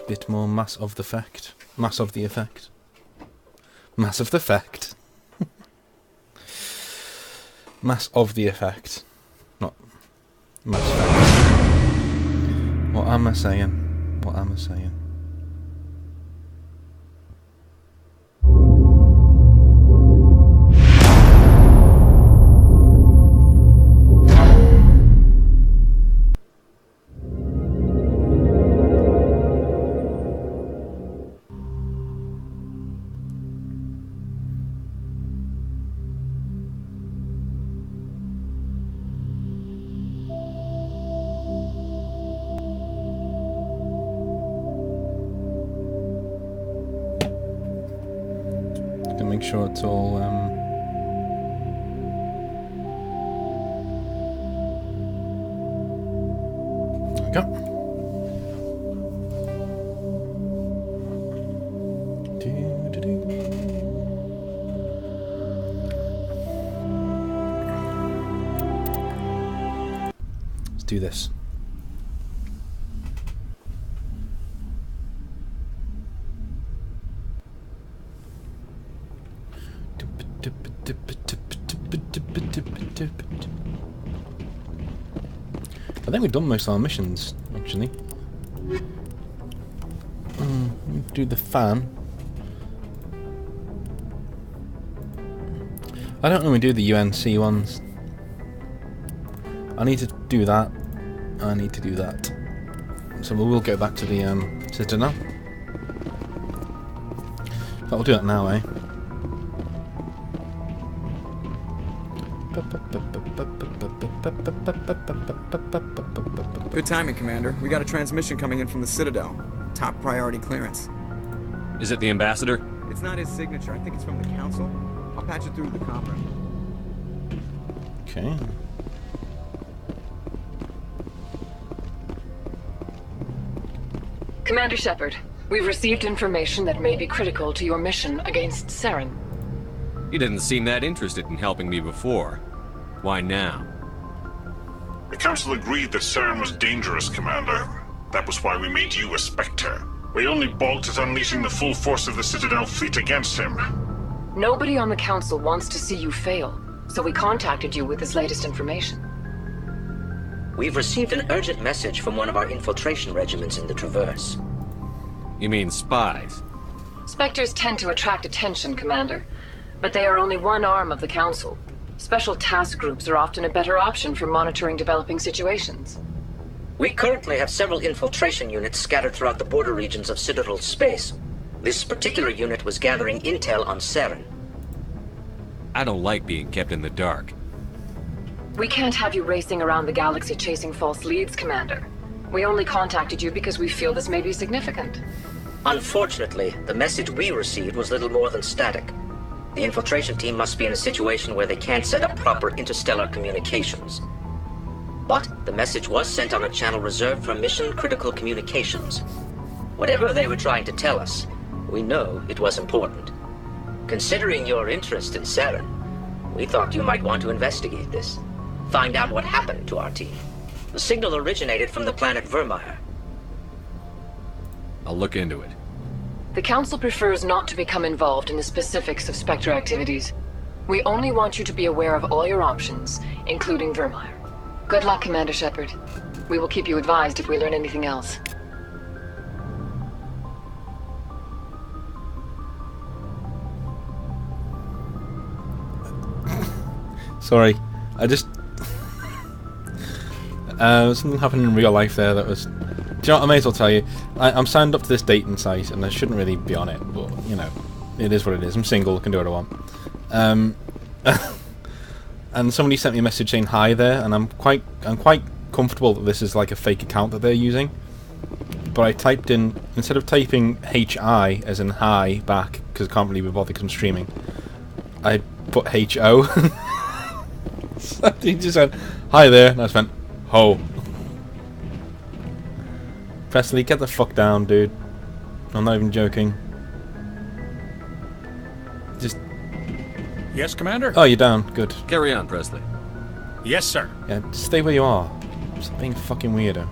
Bit more mass of the effect. Mass of the effect. Mass of the effect. Mass of the effect. Not mass effect. What am I saying? What am I saying? Make sure it's all there we go. Let's do this. I think we've done most of our missions, actually. Do the fan. I don't normally do the UNC ones. I need to do that. I need to do that. So we will go back to the Citadel. I'll do that now, eh? Good timing, Commander. We got a transmission coming in from the Citadel. Top priority clearance. Is it the Ambassador? It's not his signature. I think it's from the Council. I'll patch it through the comm room. Okay. Commander Shepard, we've received information that may be critical to your mission against Saren. He didn't seem that interested in helping me before. Why now? The Council agreed that Saren was dangerous, Commander. That was why we made you a Spectre. We only balked at unleashing the full force of the Citadel fleet against him. Nobody on the Council wants to see you fail, so we contacted you with this latest information. We've received an urgent message from one of our infiltration regiments in the Traverse. You mean spies? Spectres tend to attract attention, Commander, but they are only one arm of the Council. Special task groups are often a better option for monitoring developing situations. We currently have several infiltration units scattered throughout the border regions of Citadel space. This particular unit was gathering intel on Saren. I don't like being kept in the dark. We can't have you racing around the galaxy chasing false leads, Commander. We only contacted you because we feel this may be significant. Unfortunately, the message we received was little more than static. The infiltration team must be in a situation where they can't set up proper interstellar communications. But the message was sent on a channel reserved for mission-critical communications. Whatever they were trying to tell us, we know it was important. Considering your interest in Saren, we thought you might want to investigate this. Find out what happened to our team. The signal originated from the planet Vermeer. I'll look into it. The Council prefers not to become involved in the specifics of Spectre activities. We only want you to be aware of all your options, including Vermeer. Good luck, Commander Shepard. We will keep you advised if we learn anything else. Sorry, I just... something happened in real life there that was... Do you know what, I may as well tell you. I'm signed up to this dating site, and I shouldn't really be on it, but, you know, it is what it is. I'm single, I can do what I want. And somebody sent me a message saying hi there, and I'm quite comfortable that this is like a fake account that they're using. But I typed in, instead of typing HI, as in hi, back, because I can't really be bothered because I'm streaming, I put HO. So he just said, hi there, and I just went, ho. Presley, get the fuck down, dude. I'm not even joking. Just... Yes, Commander? Oh, you're down. Good. Carry on, Presley. Yes, sir. Yeah, just stay where you are. Stop being a fucking weirdo.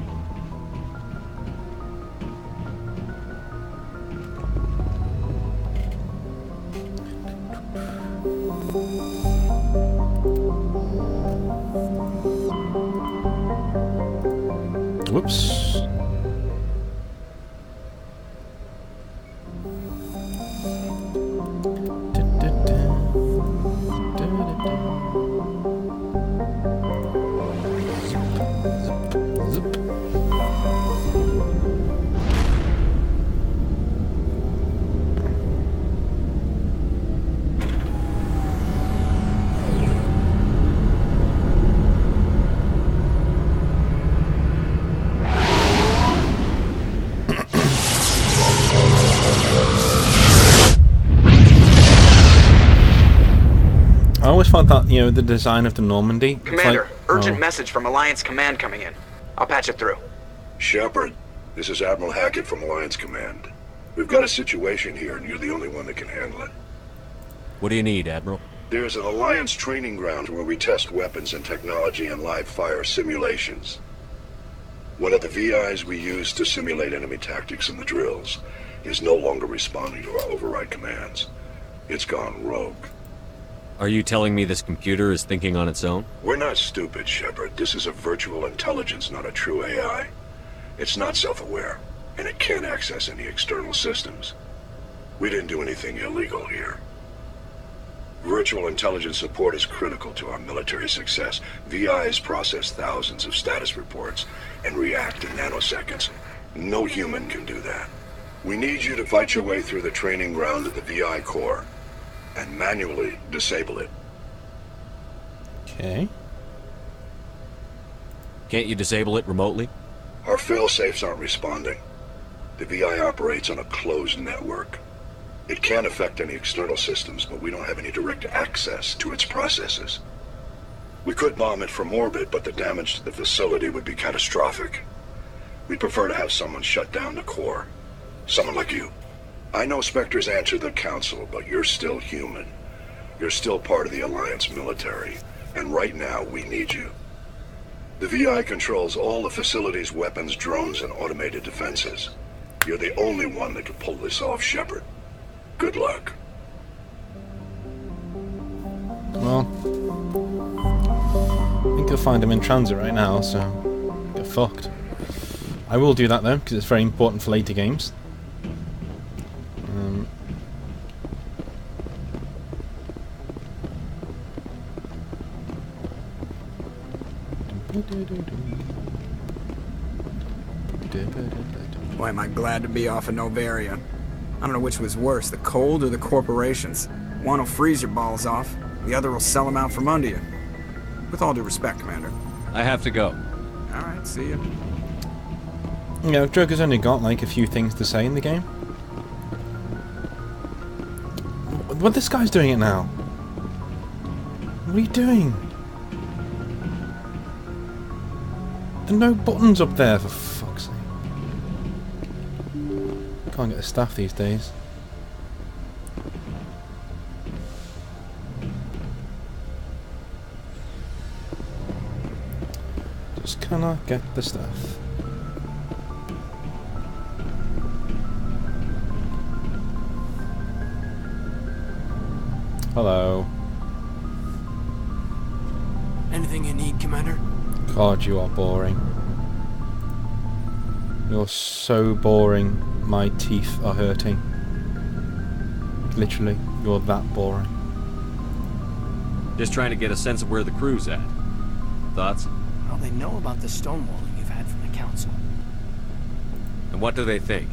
fact that, you know, the design of the Normandy... it's Commander, like- urgent oh. message from Alliance Command coming in. I'll patch it through. Shepard, this is Admiral Hackett from Alliance Command. We've got a situation here, and you're the only one that can handle it. What do you need, Admiral? There's an Alliance training ground where we test weapons and technology in live fire simulations. One of the VIs we use to simulate enemy tactics in the drills is no longer responding to our override commands. It's gone rogue. Are you telling me this computer is thinking on its own? We're not stupid, Shepard. This is a virtual intelligence, not a true AI. It's not self-aware, and it can't access any external systems. We didn't do anything illegal here. Virtual intelligence support is critical to our military success. VIs process thousands of status reports and react in nanoseconds. No human can do that. We need you to fight your way through the training ground of the VI core and manually disable it. Okay. Can't you disable it remotely? Our fail-safes aren't responding. The VI operates on a closed network. It can affect any external systems, but we don't have any direct access to its processes. We could bomb it from orbit, but the damage to the facility would be catastrophic. We'd prefer to have someone shut down the core. Someone like you. I know Spectres answer the Council, but you're still human. You're still part of the Alliance military, and right now we need you. The VI controls all the facility's weapons, drones, and automated defenses. You're the only one that can pull this off, Shepard. Good luck. Well, I think you'll find him in transit right now, so get fucked. I will do that though, because it's very important for later games. Boy, am I glad to be off of Novaria. I don't know which was worse, the cold or the corporations. One will freeze your balls off, the other will sell them out from under you. With all due respect, Commander. I have to go. Alright, see ya. You know, Joker's only got like a few things to say in the game. What this guy's doing it now? What are you doing? There are no buttons up there, for fuck's sake. Can't get the staff these days. Just cannot get the stuff. Hello. Anything you need, Commander? God, you are boring. You're so boring. My teeth are hurting. Literally, you're that boring. Just trying to get a sense of where the crew's at. Thoughts? Well, they know about the stonewalling you've had from the Council. And what do they think?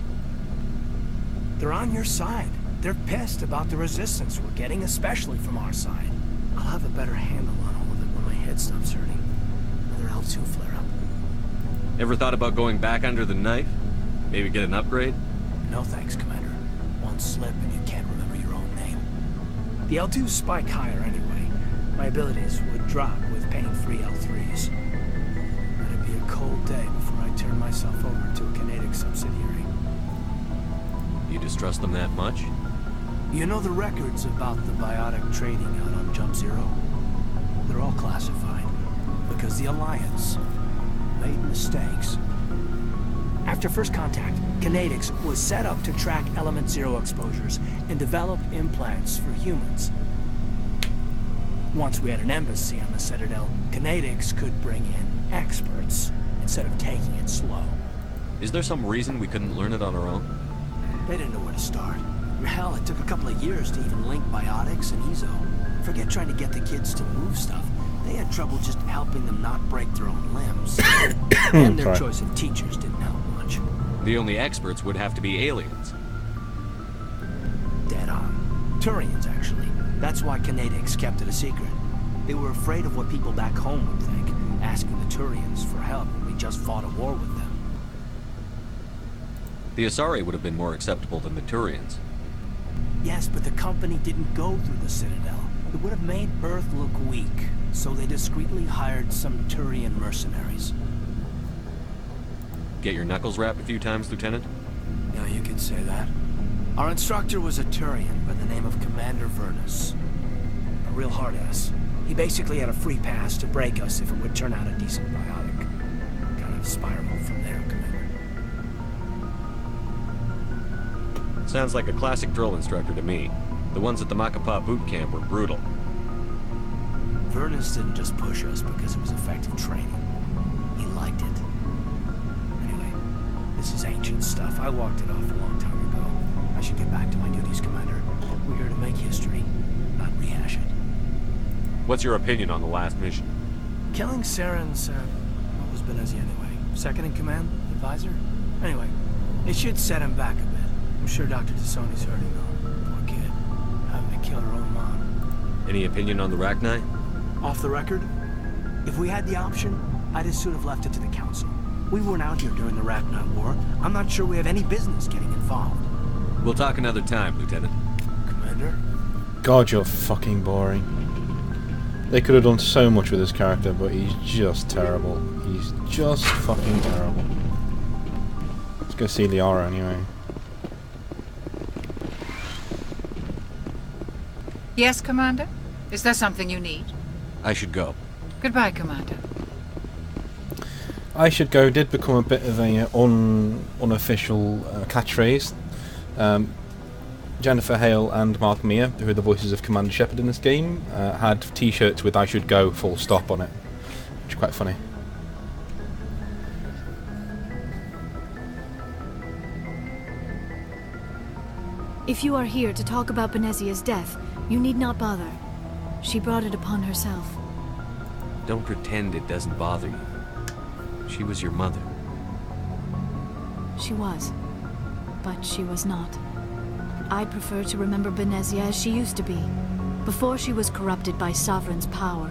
They're on your side. They're pissed about the resistance we're getting, especially from our side. I'll have a better handle on all of it when my head stops hurting. Another L2 flare-up. Ever thought about going back under the knife? Maybe get an upgrade? No thanks, Commander. One slip and you can't remember your own name. The L2s spike higher anyway. My abilities would drop with paying free L3s. It'd be a cold day before I turn myself over to a Canadic subsidiary. You distrust them that much? You know the records about the biotic trading out on Jump Zero? They're all classified, because the Alliance made mistakes. After first contact, Canadics was set up to track Element Zero exposures and develop implants for humans. Once we had an embassy on the Citadel, Canadics could bring in experts instead of taking it slow. Is there some reason we couldn't learn it on our own? They didn't know where to start. Hell, it took a couple of years to even link biotics and EZO. Forget trying to get the kids to move stuff. They had trouble just helping them not break their own limbs. And their choice of teachers didn't help much. The only experts would have to be aliens. Dead on. Turians, actually. That's why Canadics kept it a secret. They were afraid of what people back home would think, asking the Turians for help when we just fought a war with them. The Asari would have been more acceptable than the Turians. Yes, but the company didn't go through the Citadel. It would have made Earth look weak, so they discreetly hired some Turian mercenaries. Get your knuckles rapped a few times, Lieutenant? Yeah, you could say that. Our instructor was a Turian by the name of Commander Vernus. A real hard-ass. He basically had a free pass to break us if it would turn out a decent biotic. Kind of spiraled from there, Commander. Sounds like a classic drill instructor to me. The ones at the Macapa boot camp were brutal. Vernus didn't just push us because it was effective training. He liked it. Anyway, this is ancient stuff. I walked it off a long time ago. I should get back to my duties, Commander. We're here to make history, not rehash it. What's your opinion on the last mission? Killing Saren's, what was Benezia anyway? Second in command? Advisor? Anyway, it should set him back a bit. I'm sure Dr. Tassoni's hurting though. Poor kid. Having to kill her own mom. Any opinion on the Rachni? Off the record, if we had the option, I'd as soon have left it to the Council. We weren't out here during the Rachni War. I'm not sure we have any business getting involved. We'll talk another time, Lieutenant. Commander? God, you're fucking boring. They could have done so much with his character, but he's just terrible. He's just fucking terrible. Let's go see Liara anyway. Yes, Commander? Is there something you need? I should go. Goodbye, Commander. I should go did become a bit of a unofficial catchphrase. Jennifer Hale and Mark Meir, who are the voices of Commander Shepard in this game, had t-shirts with "I should go" full stop on it, which is quite funny. If you are here to talk about Benezia's death, you need not bother. She brought it upon herself. Don't pretend it doesn't bother you. She was your mother. She was. But she was not. I prefer to remember Benezia as she used to be, before she was corrupted by Sovereign's power.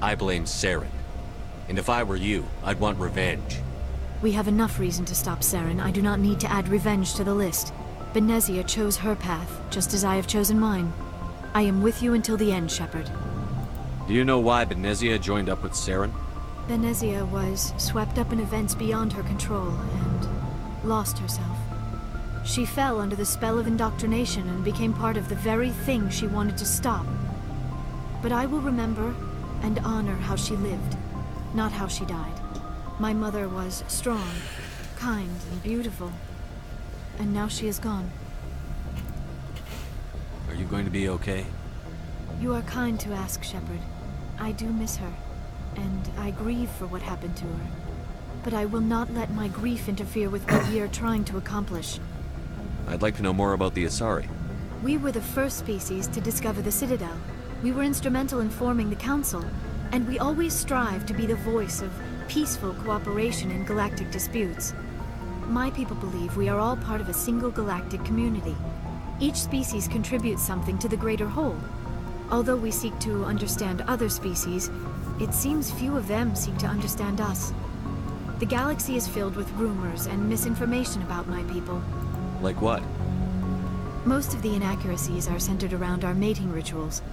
I blame Saren. And if I were you, I'd want revenge. We have enough reason to stop Saren. I do not need to add revenge to the list. Benezia chose her path, just as I have chosen mine. I am with you until the end, Shepard. Do you know why Benezia joined up with Saren? Benezia was swept up in events beyond her control and lost herself. She fell under the spell of indoctrination and became part of the very thing she wanted to stop. But I will remember and honor how she lived, not how she died. My mother was strong, kind, and beautiful. And now she is gone. Are you going to be okay? You are kind to ask, Shepard. I do miss her, and I grieve for what happened to her. But I will not let my grief interfere with what we are trying to accomplish. I'd like to know more about the Asari. We were the first species to discover the Citadel. We were instrumental in forming the Council, and we always strive to be the voice of peaceful cooperation in galactic disputes. My people believe we are all part of a single galactic community. Each species contributes something to the greater whole. Although we seek to understand other species, it seems few of them seek to understand us. The galaxy is filled with rumors and misinformation about my people. Like what? Most of the inaccuracies are centered around our mating rituals.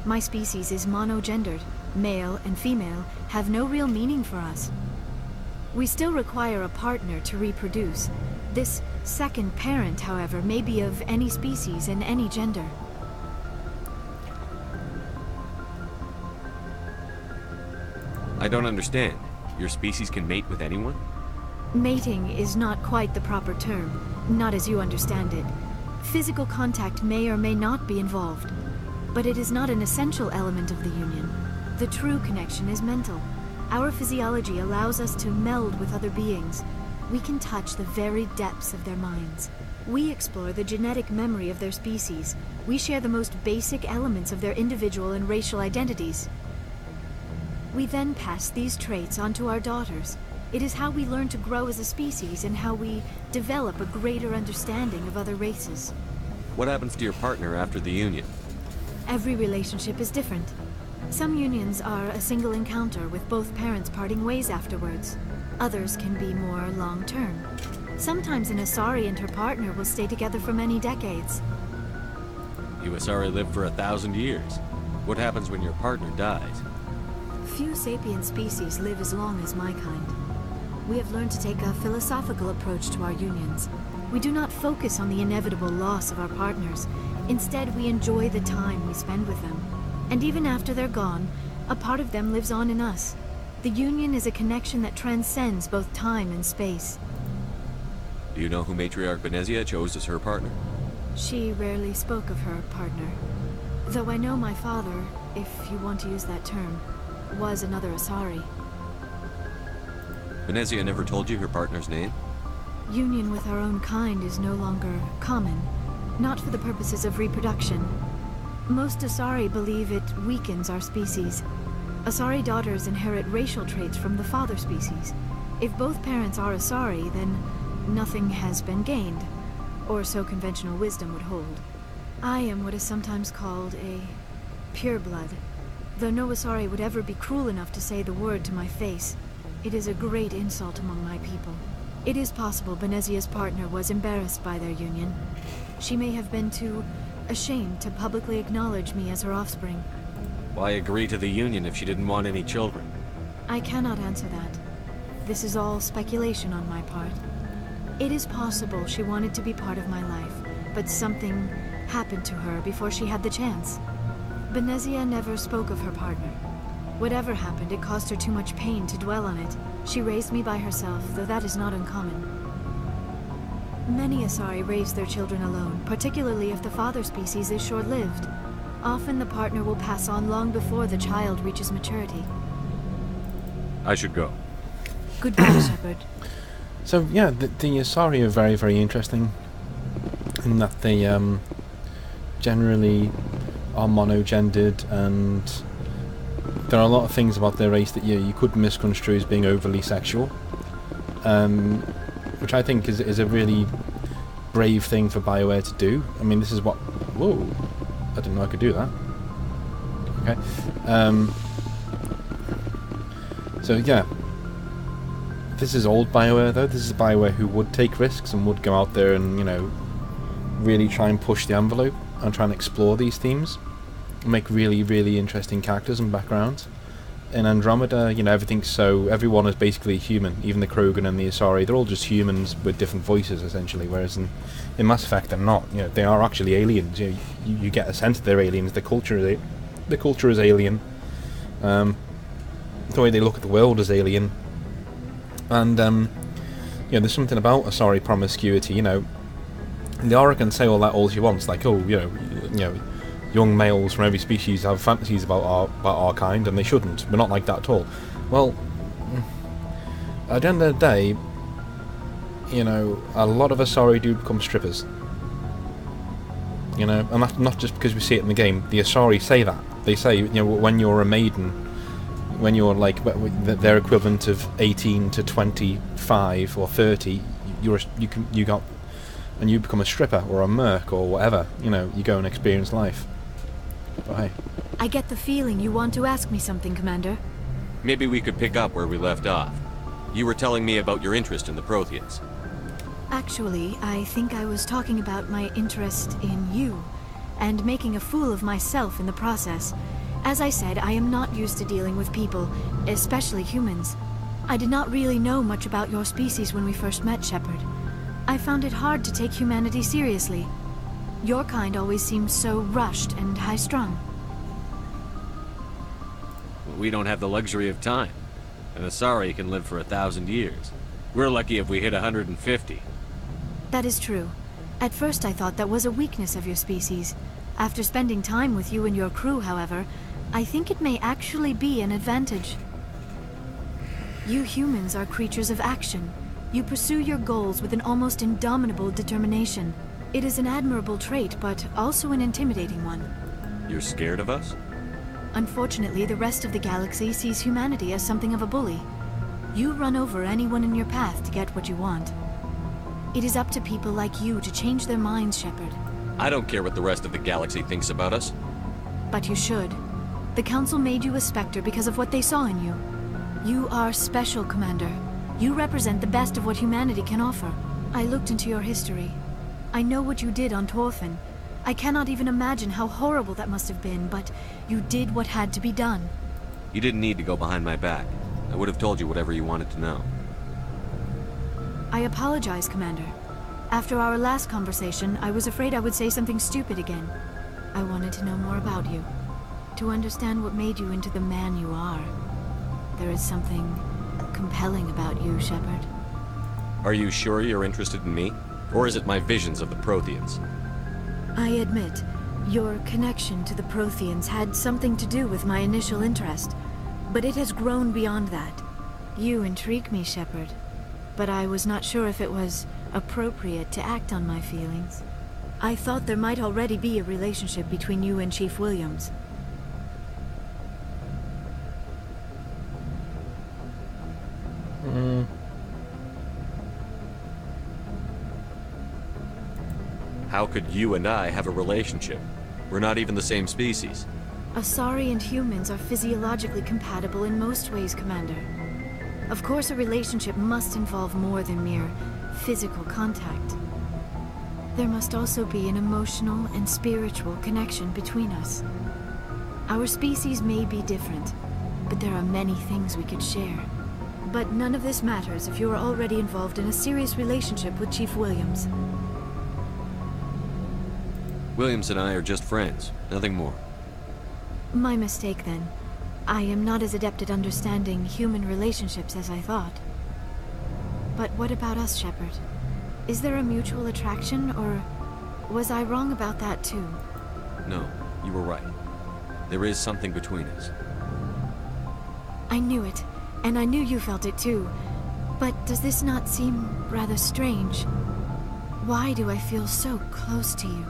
My species is monogendered. Male and female have no real meaning for us. We still require a partner to reproduce. This second parent, however, may be of any species and any gender. I don't understand. Your species can mate with anyone? Mating is not quite the proper term, not as you understand it. Physical contact may or may not be involved, but it is not an essential element of the union. The true connection is mental. Our physiology allows us to meld with other beings. We can touch the very depths of their minds. We explore the genetic memory of their species. We share the most basic elements of their individual and racial identities. We then pass these traits on to our daughters. It is how we learn to grow as a species and how we develop a greater understanding of other races. What happens to your partner after the union? Every relationship is different. Some unions are a single encounter with both parents parting ways afterwards. Others can be more long-term. Sometimes an Asari and her partner will stay together for many decades. You Asari live for 1,000 years. What happens when your partner dies? Few sapient species live as long as my kind. We have learned to take a philosophical approach to our unions. We do not focus on the inevitable loss of our partners. Instead, we enjoy the time we spend with them. And even after they're gone, a part of them lives on in us. The union is a connection that transcends both time and space. Do you know who Matriarch Benezia chose as her partner? She rarely spoke of her partner. Though I know my father, if you want to use that term, was another Asari. Benezia never told you her partner's name? Union with our own kind is no longer common, not for the purposes of reproduction. Most Asari believe it weakens our species. Asari daughters inherit racial traits from the father species. If both parents are Asari, then nothing has been gained, or so conventional wisdom would hold. I am what is sometimes called a pureblood, though no Asari would ever be cruel enough to say the word to my face. It is a great insult among my people. It is possible Benezia's partner was embarrassed by their union. She may have been too ashamed to publicly acknowledge me as her offspring. Why agree to the union if she didn't want any children? I cannot answer that. This is all speculation on my part. It is possible she wanted to be part of my life, but something happened to her before she had the chance. Benezia never spoke of her partner. Whatever happened, it caused her too much pain to dwell on it. She raised me by herself, though that is not uncommon. Many Asari raise their children alone, particularly if the father species is short-lived. Often the partner will pass on long before the child reaches maturity. I should go. Goodbye, Shepard. So yeah, the Asari are very, very interesting in that they generally are monogendered, and there are a lot of things about their race that you could misconstrue as being overly sexual, which I think is a really brave thing for BioWare to do. I mean, this is what... Whoa! I didn't know I could do that. Okay. So yeah, this is old BioWare though. This is BioWare who would take risks and would go out there and, you know, really try and push the envelope and try and explore these themes. Make really, really interesting characters and backgrounds. In Andromeda, you know, everyone is basically human. Even the Krogan and the Asari, they're all just humans with different voices, essentially. Whereas in Mass Effect, they're not. You know, they are actually aliens. You get a sense that they're aliens. The culture is alien. The way they look at the world is alien. And you know, there's something about Asari promiscuity. You know, the Aura can say all she wants, like, oh, you know. Young males from every species have fantasies about our kind, and they shouldn't. We're not like that at all. Well, at the end of the day, you know, a lot of Asari do become strippers. You know, and that's not just because we see it in the game. The Asari say that. They say, you know, when you're a maiden, when you're like their equivalent of 18 to 25 or 30, you become a stripper or a merc or whatever. You know, you go and experience life. But hey. I get the feeling you want to ask me something, Commander. Maybe we could pick up where we left off. You were telling me about your interest in the Protheans. Actually, I think I was talking about my interest in you, and making a fool of myself in the process. As I said, I am not used to dealing with people, especially humans. I did not really know much about your species when we first met, Shepard. I found it hard to take humanity seriously. Your kind always seems so rushed and high-strung. We don't have the luxury of time. An Asari can live for 1,000 years. We're lucky if we hit 150. That is true. At first I thought that was a weakness of your species. After spending time with you and your crew, however, I think it may actually be an advantage. You humans are creatures of action. You pursue your goals with an almost indomitable determination. It is an admirable trait, but also an intimidating one. You're scared of us? Unfortunately, the rest of the galaxy sees humanity as something of a bully. You run over anyone in your path to get what you want. It is up to people like you to change their minds, Shepard. I don't care what the rest of the galaxy thinks about us. But you should. The Council made you a Spectre because of what they saw in you. You are special, Commander. You represent the best of what humanity can offer. I looked into your history. I know what you did on Torfin. I cannot even imagine how horrible that must have been, but you did what had to be done. You didn't need to go behind my back. I would have told you whatever you wanted to know. I apologize, Commander. After our last conversation, I was afraid I would say something stupid again. I wanted to know more about you. To understand what made you into the man you are. There is something compelling about you, Shepard. Are you sure you're interested in me? Or is it my visions of the Protheans? I admit, your connection to the Protheans had something to do with my initial interest, but it has grown beyond that. You intrigue me, Shepard, but I was not sure if it was appropriate to act on my feelings. I thought there might already be a relationship between you and Chief Williams. How could you and I have a relationship? We're not even the same species. Asari and humans are physiologically compatible in most ways, Commander. Of course, a relationship must involve more than mere physical contact. There must also be an emotional and spiritual connection between us. Our species may be different, but there are many things we could share. But none of this matters if you are already involved in a serious relationship with Chief Williams. Williams and I are just friends, nothing more. My mistake, then. I am not as adept at understanding human relationships as I thought. But what about us, Shepard? Is there a mutual attraction, or was I wrong about that too? No, you were right. There is something between us. I knew it, and I knew you felt it too. But does this not seem rather strange? Why do I feel so close to you?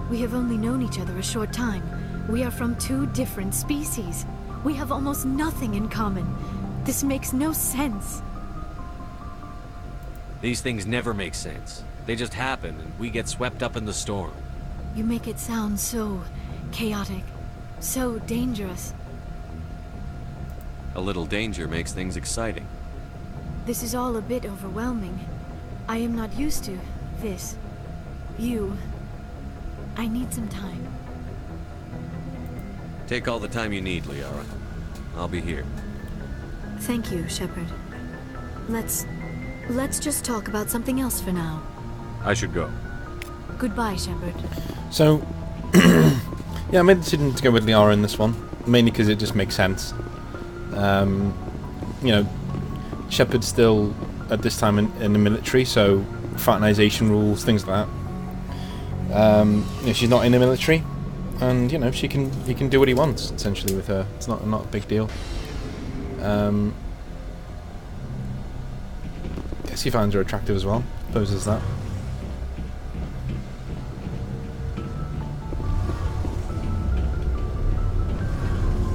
We have only known each other a short time. We are from two different species. We have almost nothing in common. This makes no sense. These things never make sense. They just happen, and we get swept up in the storm. You make it sound so chaotic, so dangerous. A little danger makes things exciting. This is all a bit overwhelming. I am not used to this. You. I need some time. Take all the time you need, Liara. I'll be here. Thank you, Shepard. Let's just talk about something else for now. I should go. Goodbye, Shepard. So, yeah, I made the decision to go with Liara in this one, mainly because it just makes sense. You know, Shepard's still, at this time, in the military, so fraternization rules, things like that. You know, she's not in the military, and you know he can do what he wants essentially with her. It's not a big deal. Guess he finds her attractive as well. Suppose there's that.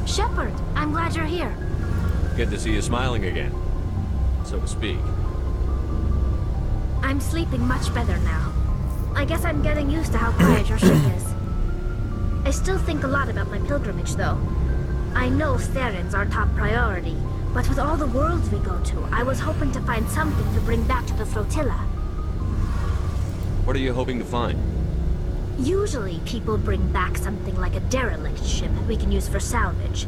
Shepard, I'm glad you're here. Good to see you smiling again, so to speak. I'm sleeping much better now. I guess I'm getting used to how quiet your ship is. I still think a lot about my pilgrimage, though. I know Theron's our top priority, but with all the worlds we go to, I was hoping to find something to bring back to the flotilla. What are you hoping to find? Usually, people bring back something like a derelict ship we can use for salvage.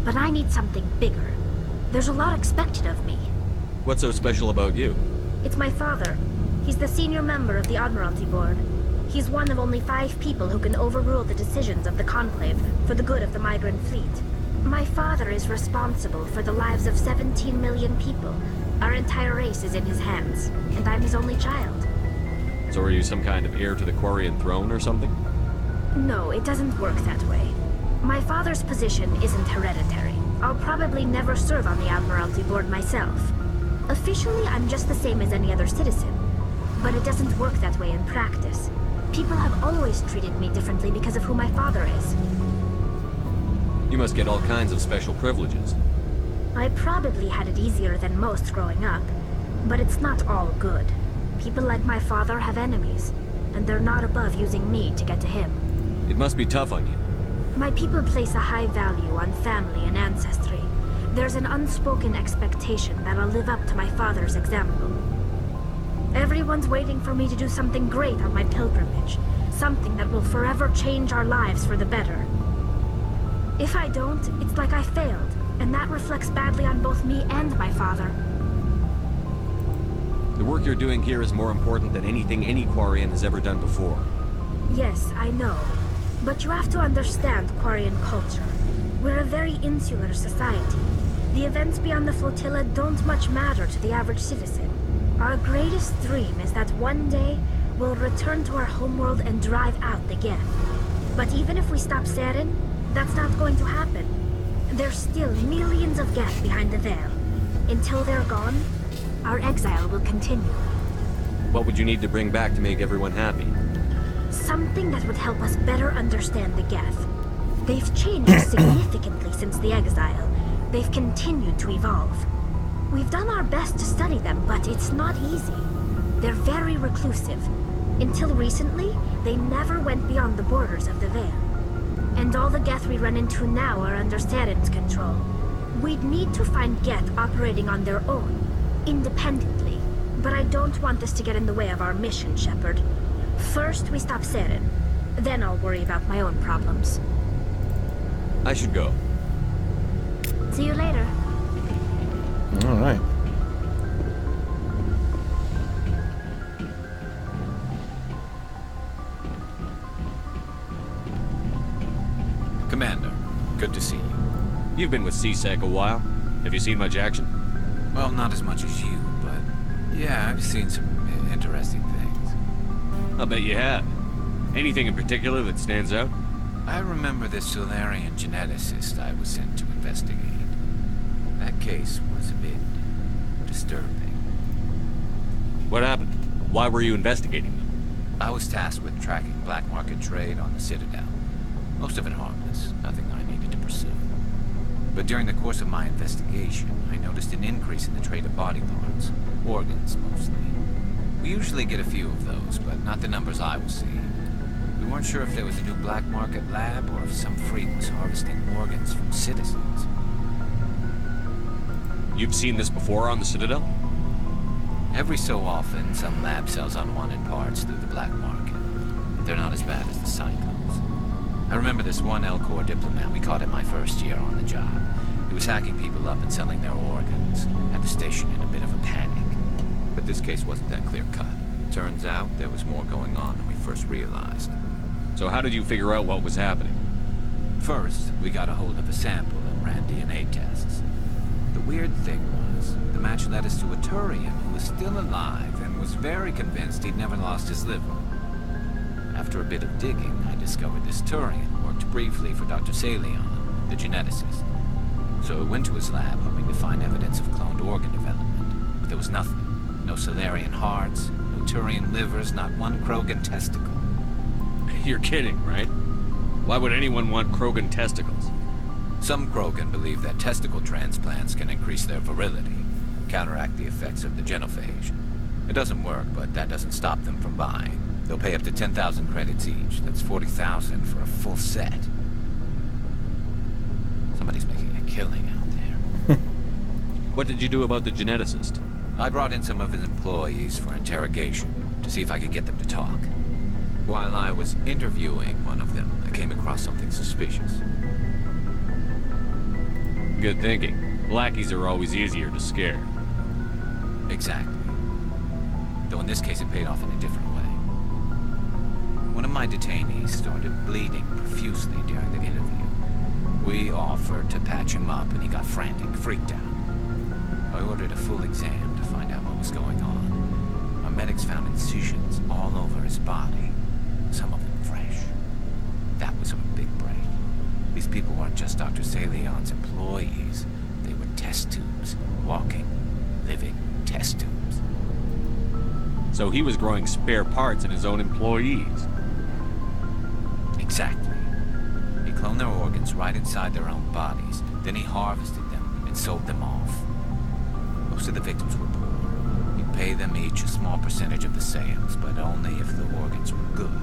But I need something bigger. There's a lot expected of me. What's so special about you? It's my father. He's the senior member of the Admiralty Board. He's one of only 5 people who can overrule the decisions of the Conclave for the good of the migrant fleet. My father is responsible for the lives of 17 million people. Our entire race is in his hands, and I'm his only child. So are you some kind of heir to the Quarian throne or something? No, it doesn't work that way. My father's position isn't hereditary. I'll probably never serve on the Admiralty Board myself. Officially, I'm just the same as any other citizen. But it doesn't work that way in practice. People have always treated me differently because of who my father is. You must get all kinds of special privileges. I probably had it easier than most growing up, but it's not all good. People like my father have enemies, and they're not above using me to get to him. It must be tough on you. My people place a high value on family and ancestry. There's an unspoken expectation that I'll live up to my father's example. Everyone's waiting for me to do something great on my pilgrimage. Something that will forever change our lives for the better. If I don't, it's like I failed, and that reflects badly on both me and my father. The work you're doing here is more important than anything any Quarian has ever done before. Yes, I know. But you have to understand Quarian culture. We're a very insular society. The events beyond the flotilla don't much matter to the average citizen. Our greatest dream is that one day, we'll return to our homeworld and drive out the Geth. But even if we stop Saren, that's not going to happen. There's still millions of Geth behind the veil. Until they're gone, our exile will continue. What would you need to bring back to make everyone happy? Something that would help us better understand the Geth. They've changed significantly since the exile. They've continued to evolve. We've done our best to study them, but it's not easy. They're very reclusive. Until recently, they never went beyond the borders of the Veil. And all the Geth we run into now are under Saren's control. We'd need to find Geth operating on their own, independently. But I don't want this to get in the way of our mission, Shepard. First, we stop Saren. Then I'll worry about my own problems. I should go. See you later. All right. Commander, good to see you. You've been with CSEC a while. Have you seen much action? Well, not as much as you, but yeah, I've seen some interesting things. I'll bet you have. Anything in particular that stands out? I remember this Solarian geneticist I was sent to investigate. That case was a bit disturbing. What happened? Why were you investigating them? I was tasked with tracking black market trade on the Citadel. Most of it harmless, nothing I needed to pursue. But during the course of my investigation, I noticed an increase in the trade of body parts, organs mostly. We usually get a few of those, but not the numbers I was seeing. We weren't sure if there was a new black market lab or if some freak was harvesting organs from citizens. You've seen this before on the Citadel? Every so often, some lab sells unwanted parts through the black market. They're not as bad as the Cyclones. I remember this one Elcor diplomat we caught in my first year on the job. He was hacking people up and selling their organs. Had the station in a bit of a panic. But this case wasn't that clear-cut. Turns out there was more going on than we first realized. So how did you figure out what was happening? First, we got a hold of a sample and ran DNA tests. The weird thing was, the match led us to a Turian who was still alive and was very convinced he'd never lost his liver. After a bit of digging, I discovered this Turian worked briefly for Dr. Salion, the geneticist. So I went to his lab hoping to find evidence of cloned organ development, but there was nothing. No Solarian hearts, no Turian livers, not one Krogan testicle. You're kidding, right? Why would anyone want Krogan testicles? Some Krogan believe that testicle transplants can increase their virility, counteract the effects of the genophage. It doesn't work, but that doesn't stop them from buying. They'll pay up to 10,000 credits each. That's 40,000 for a full set. Somebody's making a killing out there. What did you do about the geneticist? I brought in some of his employees for interrogation, to see if I could get them to talk. While I was interviewing one of them, I came across something suspicious. Good thinking. Lackeys are always easier to scare. Exactly. Though in this case it paid off in a different way. One of my detainees started bleeding profusely during the interview. We offered to patch him up and he got frantic, freaked out. I ordered a full exam to find out what was going on. Our medics found incisions all over his body, some of them fresh. That was a big break. These people weren't just Dr. Salion's employees. They were test tubes, walking, living test tubes. So he was growing spare parts in his own employees. Exactly. He cloned their organs right inside their own bodies. Then he harvested them and sold them off. Most of the victims were poor. He'd pay them each a small percentage of the sales, but only if the organs were good.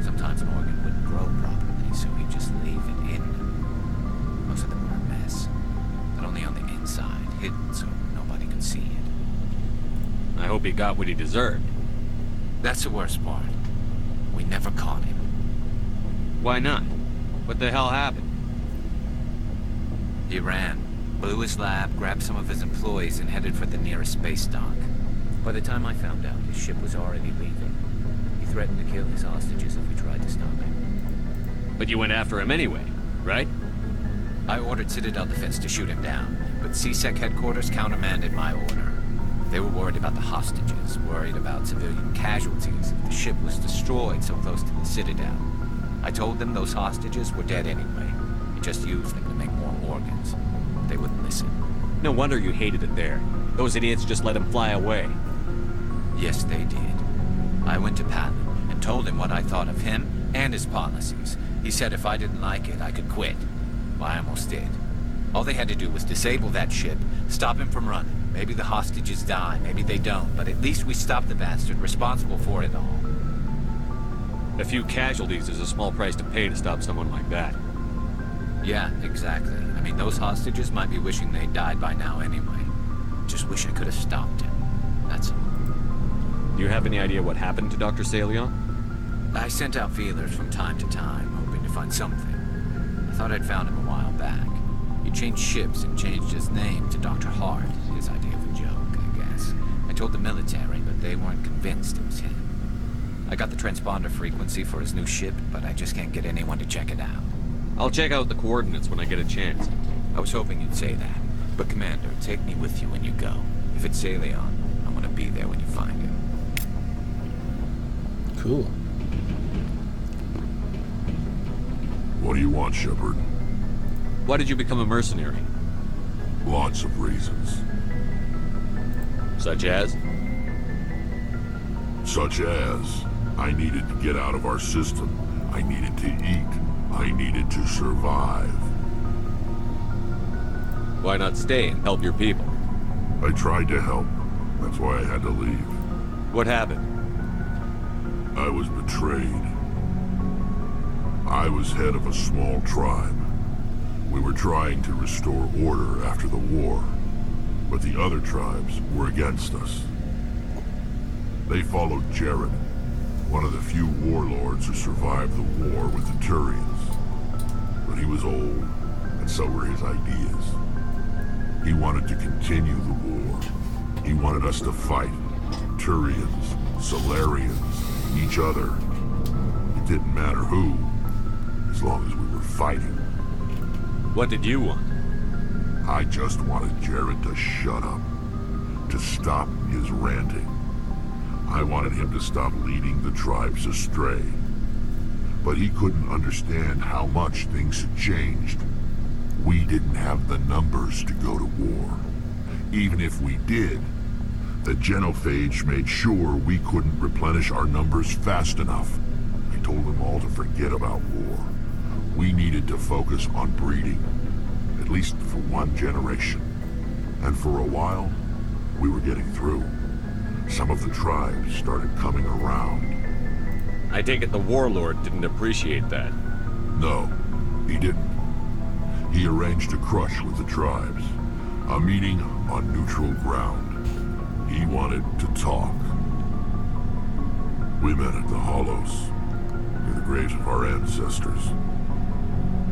Sometimes an organ wouldn't grow properly, so he'd just leave it in them. Most of them were a mess, but only on the inside, hidden so nobody could see it. I hope he got what he deserved. That's the worst part. We never caught him. Why not? What the hell happened? He ran, blew his lab, grabbed some of his employees, and headed for the nearest space dock. By the time I found out, his ship was already leaving. He threatened to kill his hostages if we tried to stop him. But you went after him anyway, right? I ordered Citadel Defense to shoot him down, but CSEC headquarters countermanded my order. They were worried about the hostages, worried about civilian casualties if the ship was destroyed so close to the Citadel. I told them those hostages were dead anyway. We just used them to make more organs. They wouldn't listen. No wonder you hated it there. Those idiots just let him fly away. Yes, they did. I went to Patton and told him what I thought of him and his policies. He said if I didn't like it, I could quit. Well, I almost did. All they had to do was disable that ship, stop him from running. Maybe the hostages die, maybe they don't, but at least we stopped the bastard responsible for it all. A few casualties is a small price to pay to stop someone like that. Yeah, exactly. I mean, those hostages might be wishing they'd died by now anyway. Just wish I could have stopped him. That's all. Do you have any idea what happened to Dr. Salion? I sent out feelers from time to time, hoping to find something. I thought I'd found him a while back. He changed ships and changed his name to Dr. Hart, his idea of a joke, I guess. I told the military, but they weren't convinced it was him. I got the transponder frequency for his new ship, but I just can't get anyone to check it out. I'll check out the coordinates when I get a chance. I was hoping you'd say that. But Commander, take me with you when you go. If it's Salion, I'm gonna be there when you find him. Cool. What do you want, Shepard? Why did you become a mercenary? Lots of reasons. Such as? Such as, I needed to get out of our system. I needed to eat. I needed to survive. Why not stay and help your people? I tried to help. That's why I had to leave. What happened? I was betrayed. I was head of a small tribe. We were trying to restore order after the war, but the other tribes were against us. They followed Jared, one of the few warlords who survived the war with the Turians. But he was old, and so were his ideas. He wanted to continue the war. He wanted us to fight. Turians, Solarians, each other. It didn't matter who, as long as we were fighting. What did you want? I just wanted Jared to shut up, to stop his ranting. I wanted him to stop leading the tribes astray. But he couldn't understand how much things had changed. We didn't have the numbers to go to war. Even if we did, the genophage made sure we couldn't replenish our numbers fast enough. I told them all to forget about war. We needed to focus on breeding, at least for one generation. And for a while, we were getting through. Some of the tribes started coming around. I take it the warlord didn't appreciate that. No, he didn't. He arranged a crush with the tribes. A meeting on neutral ground. He wanted to talk. We met at the Hollows, near the graves of our ancestors.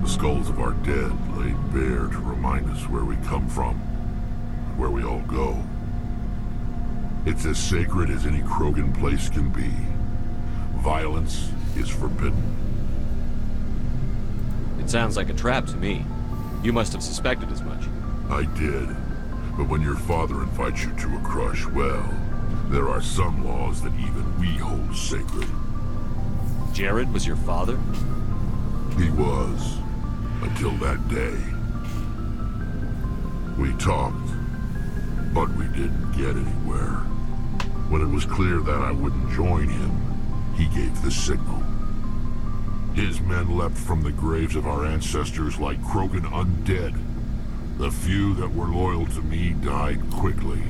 The skulls of our dead laid bare to remind us where we come from, and where we all go. It's as sacred as any Krogan place can be. Violence is forbidden. It sounds like a trap to me. You must have suspected as much. I did. But when your father invites you to a crush, well, there are some laws that even we hold sacred. Jared was your father? He was. Until that day. We talked, but we didn't get anywhere. When it was clear that I wouldn't join him, he gave the signal. His men leapt from the graves of our ancestors like Krogan undead. The few that were loyal to me died quickly.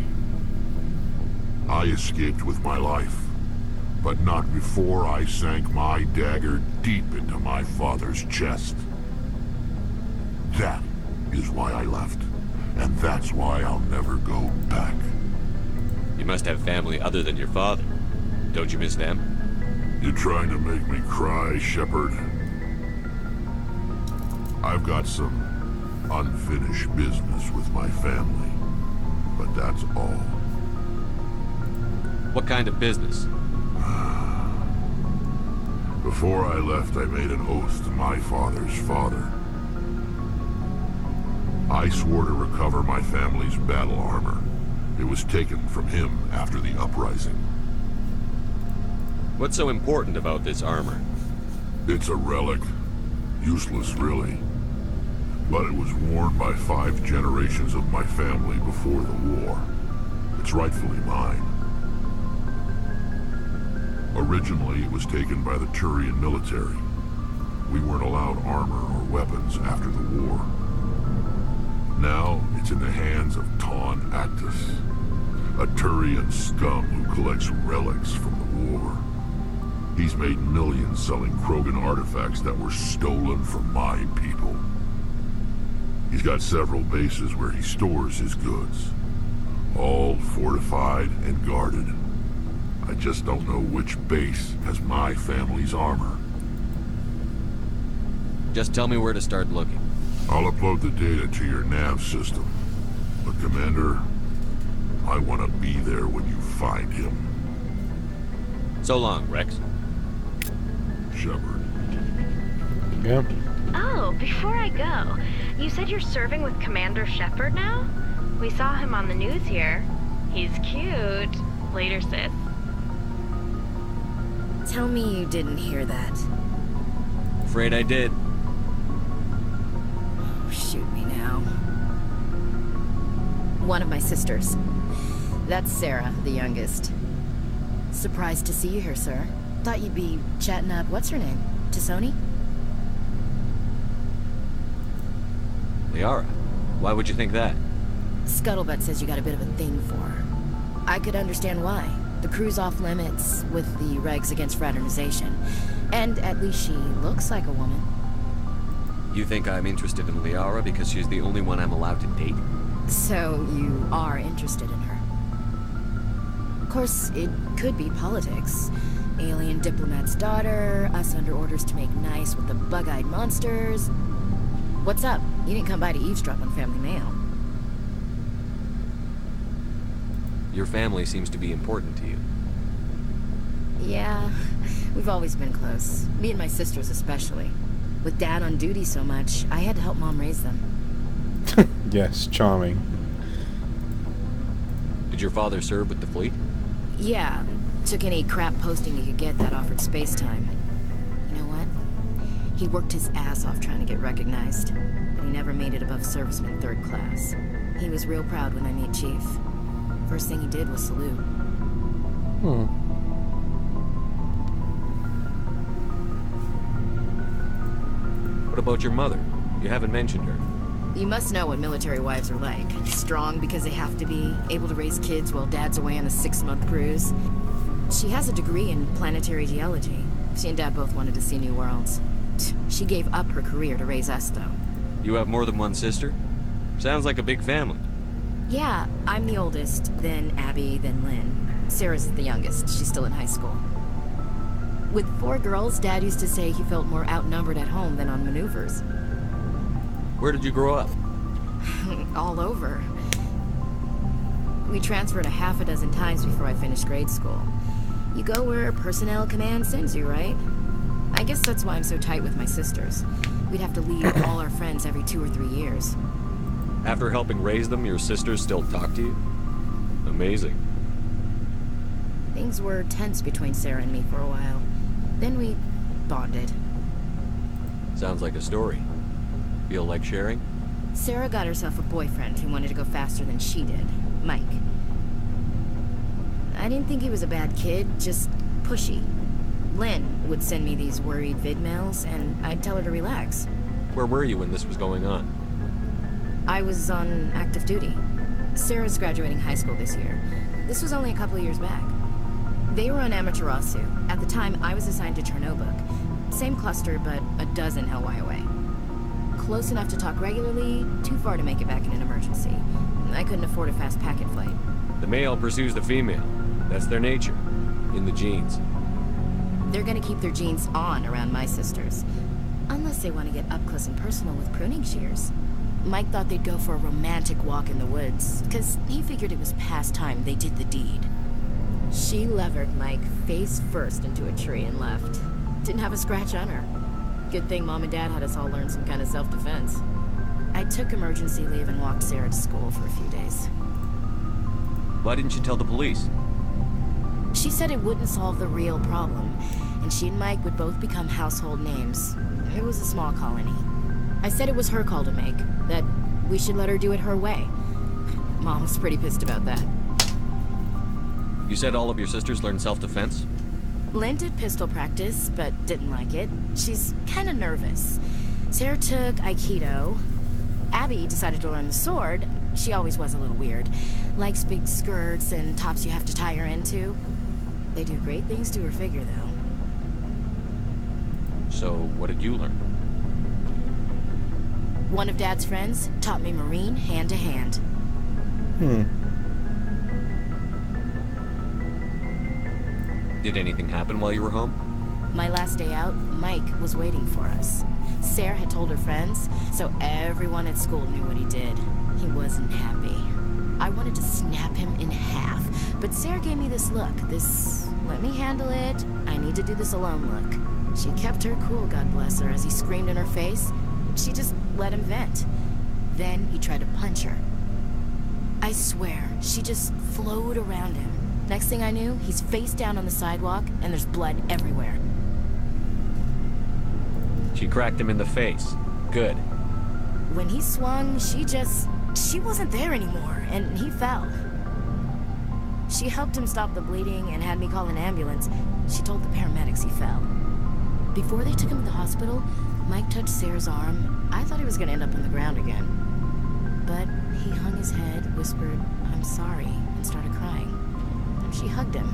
I escaped with my life, but not before I sank my dagger deep into my father's chest. That is why I left, and that's why I'll never go back. You must have family other than your father. Don't you miss them? You trying to make me cry, Shepard? I've got some unfinished business with my family, but that's all. What kind of business? Before I left, I made an oath to my father's father. I swore to recover my family's battle armor. It was taken from him after the uprising. What's so important about this armor? It's a relic. Useless, really. But it was worn by 5 generations of my family before the war. It's rightfully mine. Originally, it was taken by the Turian military. We weren't allowed armor or weapons after the war. Now, it's in the hands of Ton Actus, a Turian scum who collects relics from the war. He's made millions selling Krogan artifacts that were stolen from my people. He's got several bases where he stores his goods, all fortified and guarded. I just don't know which base has my family's armor. Just tell me where to start looking. I'll upload the data to your nav system. But Commander, I want to be there when you find him. So long, Rex. Shepard. Yeah. Oh, before I go, you said you're serving with Commander Shepard now? We saw him on the news here. He's cute. Later, sis. Tell me you didn't hear that. Afraid I did. Shoot me now. One of my sisters. That's Sarah, the youngest. Surprised to see you here, sir. Thought you'd be chatting up, what's her name? T'Soni? Liara, why would you think that? Scuttlebutt says you got a bit of a thing for her. I could understand why. The crew's off limits with the regs against fraternization. And at least she looks like a woman. You think I'm interested in Liara because she's the only one I'm allowed to date? So you are interested in her. Of course, it could be politics. Alien diplomat's daughter, us under orders to make nice with the bug-eyed monsters. What's up? You didn't come by to eavesdrop on family mail. Your family seems to be important to you. Yeah, we've always been close. Me and my sisters especially. With Dad on duty so much, I had to help Mom raise them. Yes, charming. Did your father serve with the fleet? Yeah, took any crap posting he could get that offered space time. You know what? He worked his ass off trying to get recognized, but he never made it above serviceman 3rd class. He was real proud when I met Chief. First thing he did was salute. What about your mother? You haven't mentioned her. You must know what military wives are like. Strong because they have to be, able to raise kids while Dad's away on a 6-month cruise. She has a degree in planetary geology. She and Dad both wanted to see new worlds. She gave up her career to raise us, though. You have more than one sister? Sounds like a big family. Yeah, I'm the oldest, then Abby, then Lynn. Sarah's the youngest. She's still in high school. With 4 girls, Dad used to say he felt more outnumbered at home than on maneuvers. Where did you grow up? All over. We transferred a half a dozen times before I finished grade school. You go where personnel command sends you, right? I guess that's why I'm so tight with my sisters. We'd have to leave all our friends every 2 or 3 years. After helping raise them, your sisters still talk to you? Amazing. Things were tense between Sarah and me for a while. Then we bonded. Sounds like a story. Feel like sharing? Sarah got herself a boyfriend who wanted to go faster than she did, Mike. I didn't think he was a bad kid, just pushy. Lynn would send me these worried vid mails, and I'd tell her to relax. Where were you when this was going on? I was on active duty. Sarah's graduating high school this year. This was only a couple of years back. They were on Amaterasu. At the time, I was assigned to Chernobog. Same cluster, but a dozen LY away. Close enough to talk regularly, too far to make it back in an emergency. I couldn't afford a fast packet flight. The male pursues the female. That's their nature. In the genes. They're gonna keep their genes on around my sisters. Unless they want to get up close and personal with pruning shears. Mike thought they'd go for a romantic walk in the woods, because he figured it was past time they did the deed. She levered Mike face first into a tree and left. Didn't have a scratch on her. Good thing Mom and Dad had us all learn some kind of self-defense. I took emergency leave and walked Sarah to school for a few days. Why didn't you tell the police? She said it wouldn't solve the real problem, and she and Mike would both become household names. It was a small colony. I said it was her call to make, that we should let her do it her way. Mom was pretty pissed about that. You said all of your sisters learned self-defense? Lynn did pistol practice, but didn't like it. She's kinda nervous. Sarah took Aikido. Abby decided to learn the sword. She always was a little weird. Likes big skirts and tops you have to tie her into. They do great things to her figure, though. So, what did you learn? One of Dad's friends taught me Marine hand to hand. Did anything happen while you were home? My last day out, Mike was waiting for us. Sarah had told her friends, so everyone at school knew what he did. He wasn't happy. I wanted to snap him in half, but Sarah gave me this look, this let me handle it, I need to do this alone look. She kept her cool, God bless her, as he screamed in her face. She just let him vent. Then he tried to punch her. I swear, she just flowed around him. Next thing I knew, he's face down on the sidewalk, and there's blood everywhere. She cracked him in the face. Good. When he swung, she wasn't there anymore, and he fell. She helped him stop the bleeding and had me call an ambulance. She told the paramedics he fell. Before they took him to the hospital, Mike touched Sarah's arm. I thought he was gonna end up on the ground again. But he hung his head, whispered, "I'm sorry," and started crying. And she hugged him.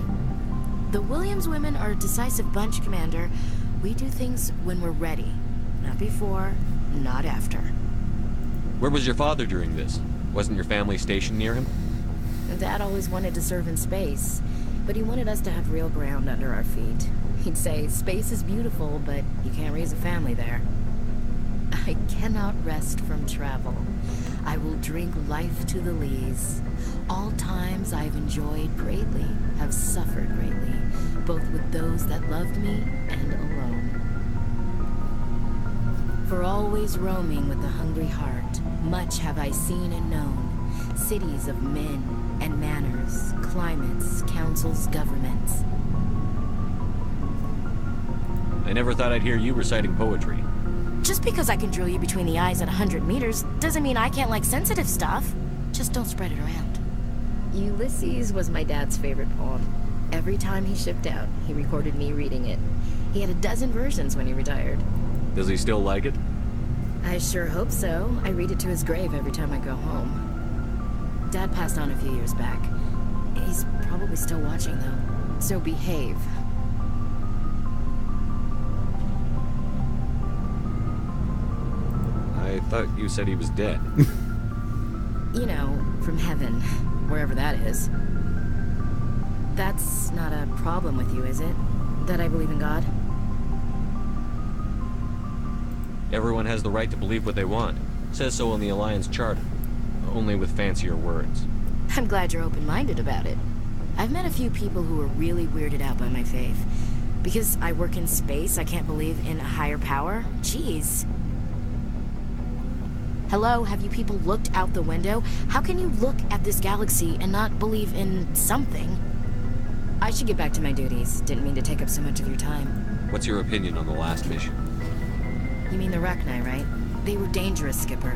The Williams women are a decisive bunch, Commander. We do things when we're ready. Not before, not after. Where was your father during this? Wasn't your family stationed near him? Dad always wanted to serve in space, but he wanted us to have real ground under our feet. He'd say, space is beautiful, but you can't raise a family there. I cannot rest from travel. I will drink life to the lees. All times I've enjoyed greatly, have suffered greatly, both with those that loved me and alone. For always roaming with a hungry heart, much have I seen and known, cities of men and manners, climates, councils, governments. I never thought I'd hear you reciting poetry. Just because I can drill you between the eyes at 100 meters doesn't mean I can't like sensitive stuff. Just don't spread it around. Ulysses was my dad's favorite poem. Every time he shipped out, he recorded me reading it. He had a dozen versions when he retired. Does he still like it? I sure hope so. I read it to his grave every time I go home. Dad passed on a few years back. He's probably still watching, though. So behave. I thought you said he was dead. You know, from heaven, wherever that is. That's not a problem with you, is it? That I believe in God? Everyone has the right to believe what they want. Says so in the Alliance Charter. Only with fancier words. I'm glad you're open-minded about it. I've met a few people who are really weirded out by my faith. Because I work in space, I can't believe in a higher power? Jeez. Hello, have you people looked out the window? How can you look at this galaxy and not believe in something? I should get back to my duties. Didn't mean to take up so much of your time. What's your opinion on the last mission? You mean the Rachni, right? They were dangerous, Skipper.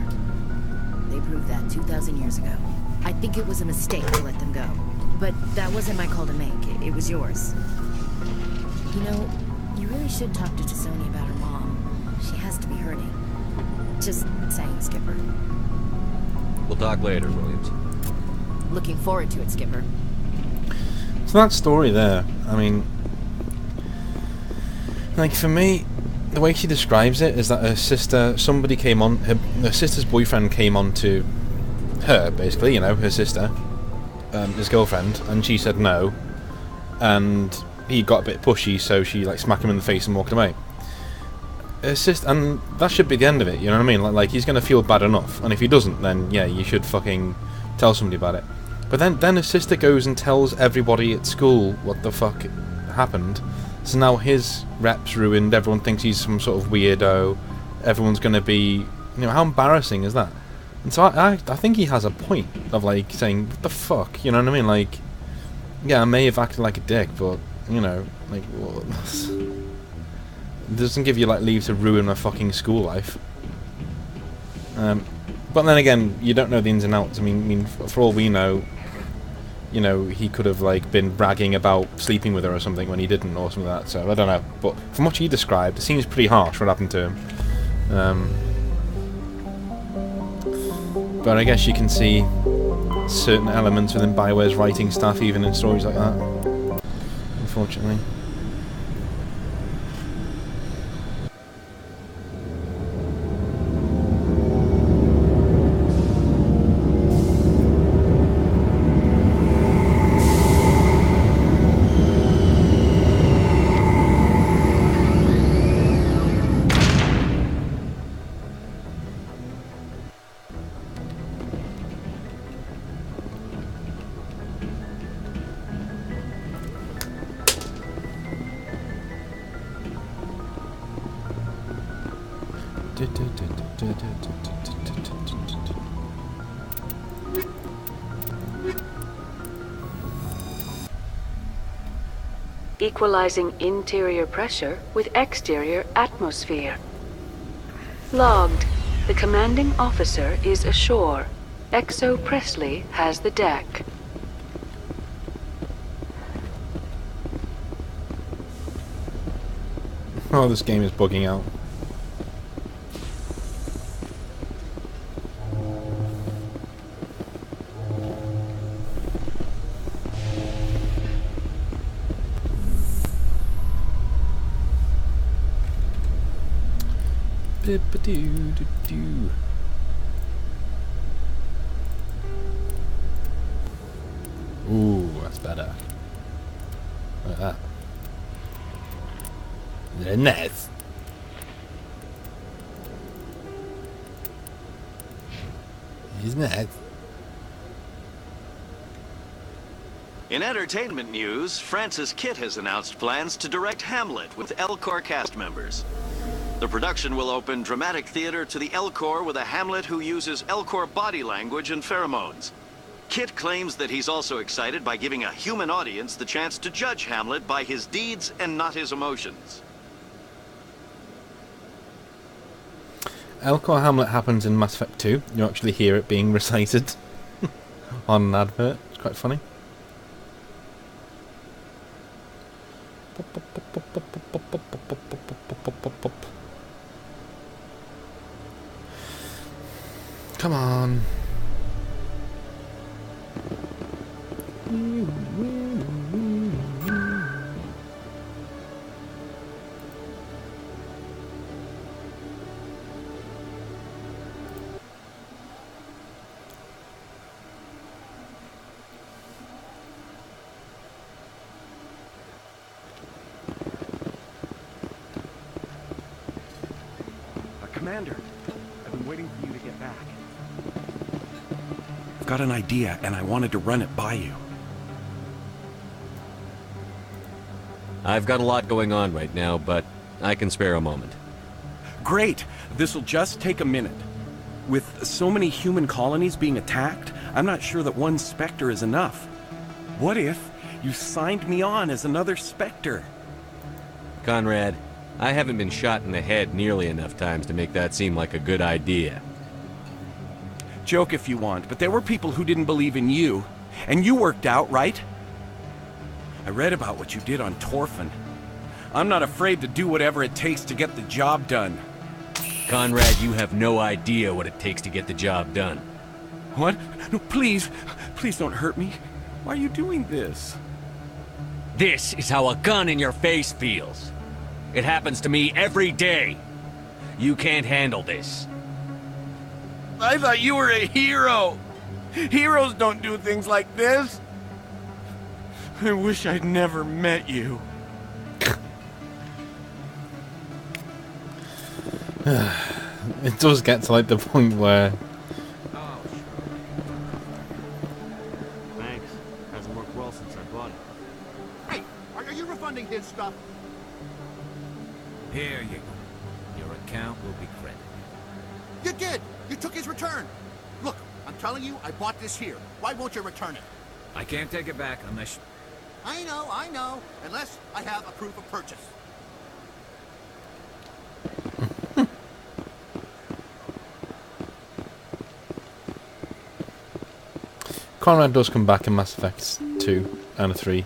They proved that 2,000 years ago. I think it was a mistake to let them go. But that wasn't my call to make. It was yours. You know, you really should talk to T'Soni about her mom. She has to be hurting. Just saying, Skipper. We'll talk later, Williams. Looking forward to it, Skipper. So that story there, I mean, like for me, the way she describes it is that her sister, somebody came on, her sister's boyfriend came on to her, basically, you know, her sister, his girlfriend, and she said no, and he got a bit pushy, so she like smacked him in the face and walked away. And that should be the end of it, you know what I mean? Like he's gonna feel bad enough, and if he doesn't, then yeah, you should fucking tell somebody about it. But then his sister goes and tells everybody at school what the fuck happened. So now his rep's ruined. Everyone thinks he's some sort of weirdo. Everyone's gonna be, how embarrassing is that? And so I think he has a point of like saying, what the fuck, you know what I mean? Like, yeah, I may have acted like a dick, but like, well, it doesn't give you like leave to ruin my fucking school life. But then again, you don't know the ins and outs. I mean, for all we know, he could have like been bragging about sleeping with her or something when he didn't, or something like that. So I don't know. But from what he described, it seems pretty harsh what happened to him. But I guess you can see certain elements within BioWare's writing staff, even in stories like that. Unfortunately. Equalizing interior pressure with exterior atmosphere. Logged. The commanding officer is ashore. Exo Presley has the deck. Oh, this game is bugging out. Ooh, that's better. Look at that. Nice. Isn't that? In entertainment news, Francis Kitt has announced plans to direct Hamlet with Elcor cast members. The production will open dramatic theater to the Elcor with a Hamlet who uses Elcor body language and pheromones. Kitt claims that he's also excited by giving a human audience the chance to judge Hamlet by his deeds and not his emotions. Elcor Hamlet happens in Mass Effect 2. You actually hear it being recited on an advert. It's quite funny. Come on. Commander, I've been waiting for you to get back. I've got an idea, and I wanted to run it by you. I've got a lot going on right now, but I can spare a moment. Great! This'll just take a minute. With so many human colonies being attacked, I'm not sure that one Spectre is enough. What if you signed me on as another Spectre? Conrad, I haven't been shot in the head nearly enough times to make that seem like a good idea. Joke if you want, but there were people who didn't believe in you, and you worked out, right? I read about what you did on Torfan. I'm not afraid to do whatever it takes to get the job done. Conrad, you have no idea what it takes to get the job done. What? No, please, please don't hurt me. Why are you doing this? This is how a gun in your face feels. It happens to me every day. You can't handle this. I thought you were a hero. Heroes don't do things like this. I wish I'd never met you. It does get to like the point where... Thanks. Hasn't worked well since I bought it. Hey, are you refunding his stuff? Here you go. Your account will be credited. You did! You took his return! Look, I'm telling you, I bought this here. Why won't you return it? I can't take it back unless... I know. Unless I have a proof of purchase. Conrad does come back in Mass Effect 2 and 3.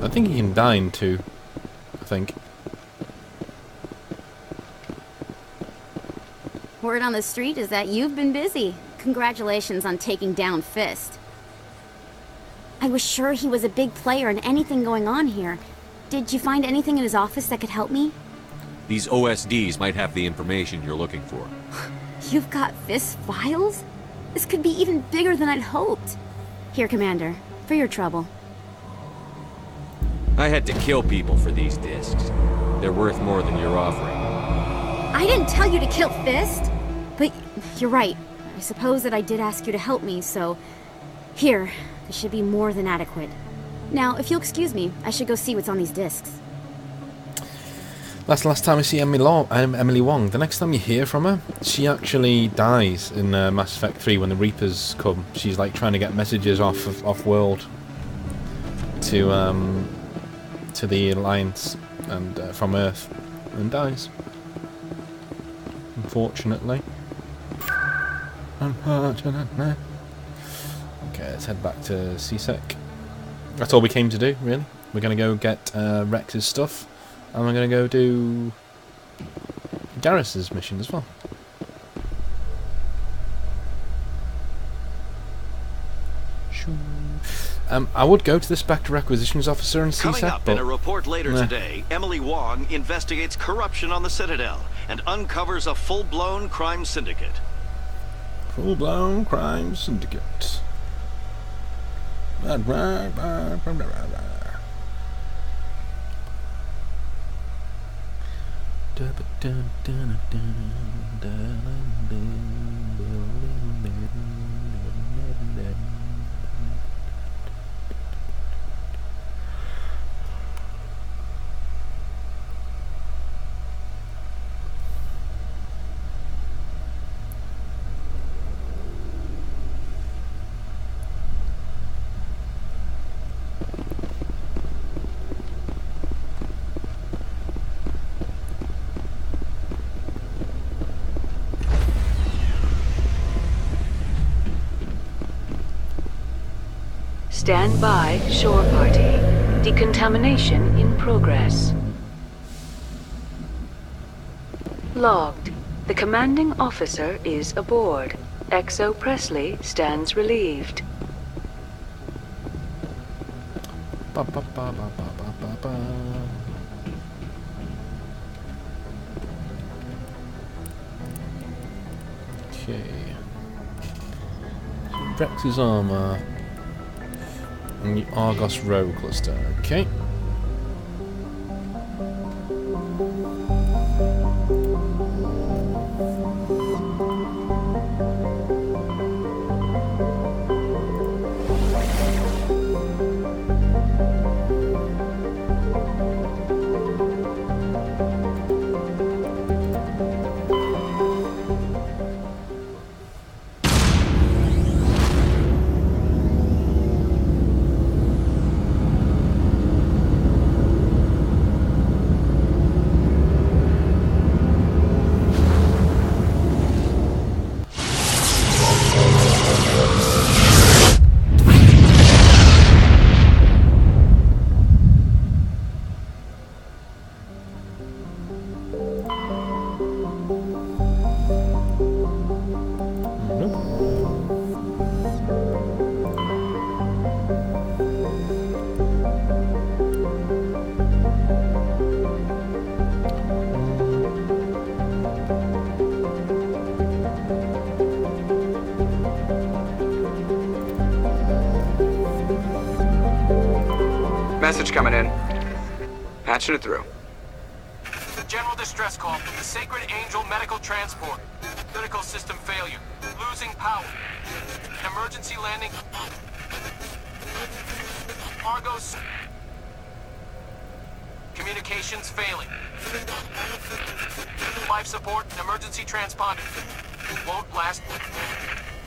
I think he can die in 2. I think. Word on the street is that you've been busy. Congratulations on taking down Fist. I was sure he was a big player in anything going on here. Did you find anything in his office that could help me? These OSDs might have the information you're looking for. You've got Fist's files? This could be even bigger than I'd hoped. Here, Commander, for your trouble. I had to kill people for these discs. They're worth more than you're offering. I didn't tell you to kill Fist! But you're right. I suppose that I did ask you to help me, so... Here, this should be more than adequate. Now, if you'll excuse me, I should go see what's on these discs. That's the last time I see Emily Wong. The next time you hear from her, she actually dies in Mass Effect 3 when the Reapers come. She's like trying to get messages off world to the Alliance and from Earth, and dies. Unfortunately. Okay, let's head back to CSEC. That's all we came to do, really. We're gonna go get Rex's stuff. And we're going to go do Garrus's mission as well. I would go to the Spectre Acquisitions Officer and Coming CSEC, up but in a report later today, Emily Wong investigates corruption on the Citadel and uncovers a full-blown crime syndicate. Full-blown crime syndicate. Stand by, shore party. Decontamination in progress. Logged. The commanding officer is aboard. XO Presley stands relieved. Okay. Rex's armor. And the Argos Row cluster, okay. Message coming in. Patching it through. General distress call. The Sacred Angel medical transport. Critical system failure. Losing power. Emergency landing. Argos. Communications failing. Life support and emergency transponder. Won't last.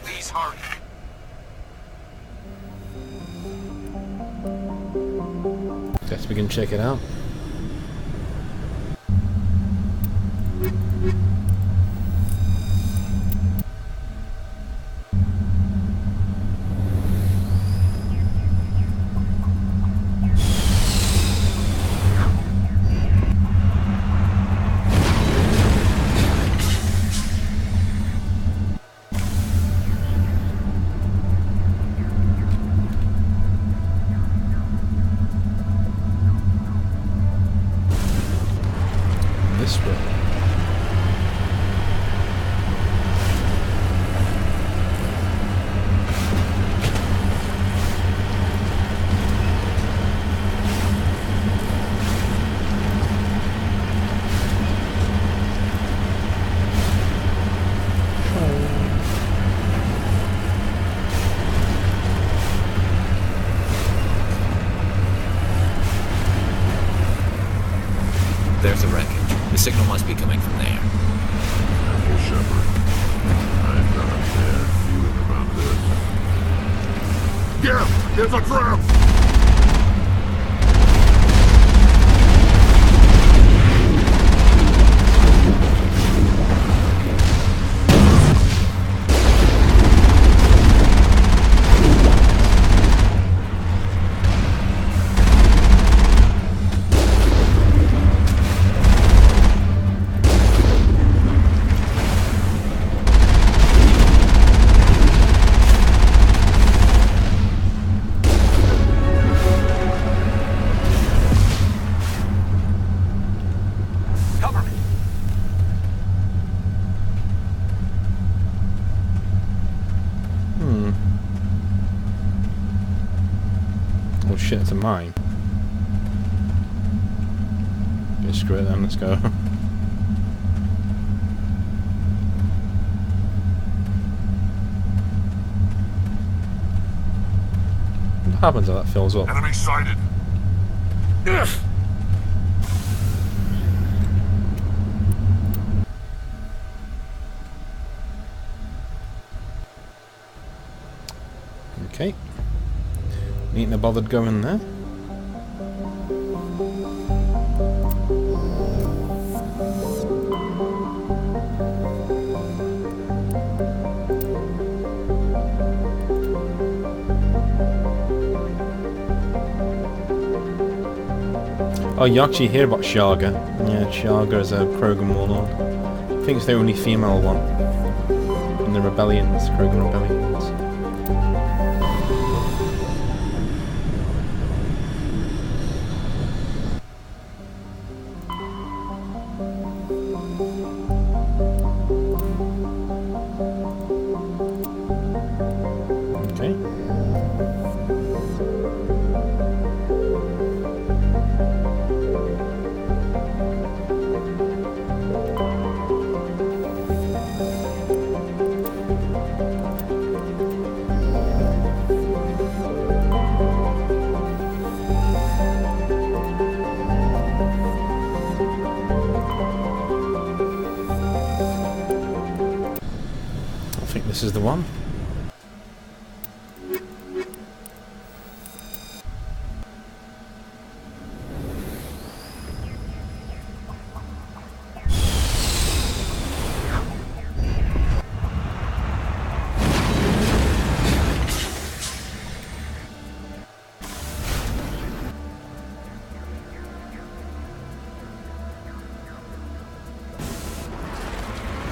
Please hurry. Guess we can check it out. This way. There's the wreckage. The signal must be coming from there. Careful, Shepard. I've got a bad feeling about this. Yeah, there's a trap! Oh shit, it's a mine. Okay, screw it then, let's go. What happens if that fills up? Enemy sighted. Ugh. Okay. Needn't have bothered going there. Oh, you actually hear about Sharga. Yeah, Sharga is a Krogan warlord. I think it's the only female one in the rebellions, Krogan rebellions. I think this is the one.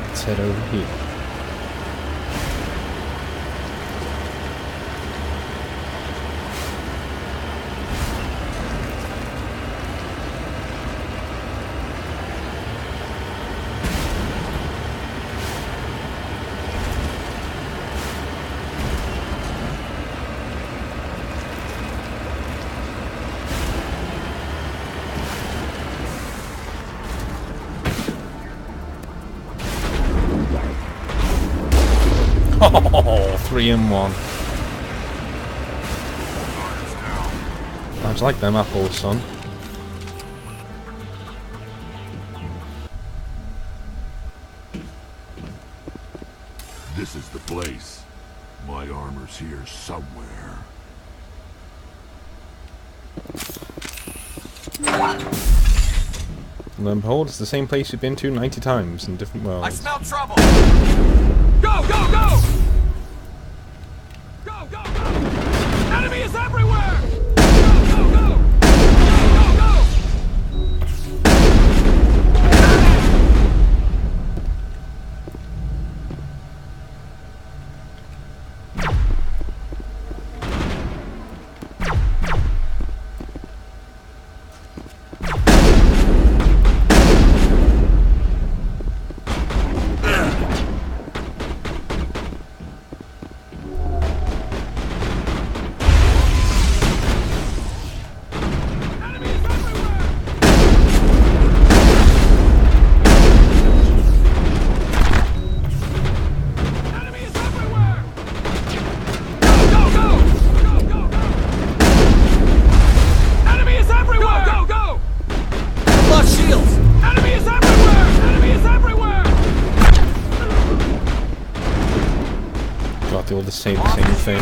Let's head over here. 3 in 1. Sounds like them apples, son. This is the place. My armor's here somewhere. And then behold, it's the same place we've been to 90 times in different worlds. I smell trouble! Go, go, go! Go, go, go! Enemy is everywhere! Go, go, go! Go, go, go! They all say the same thing.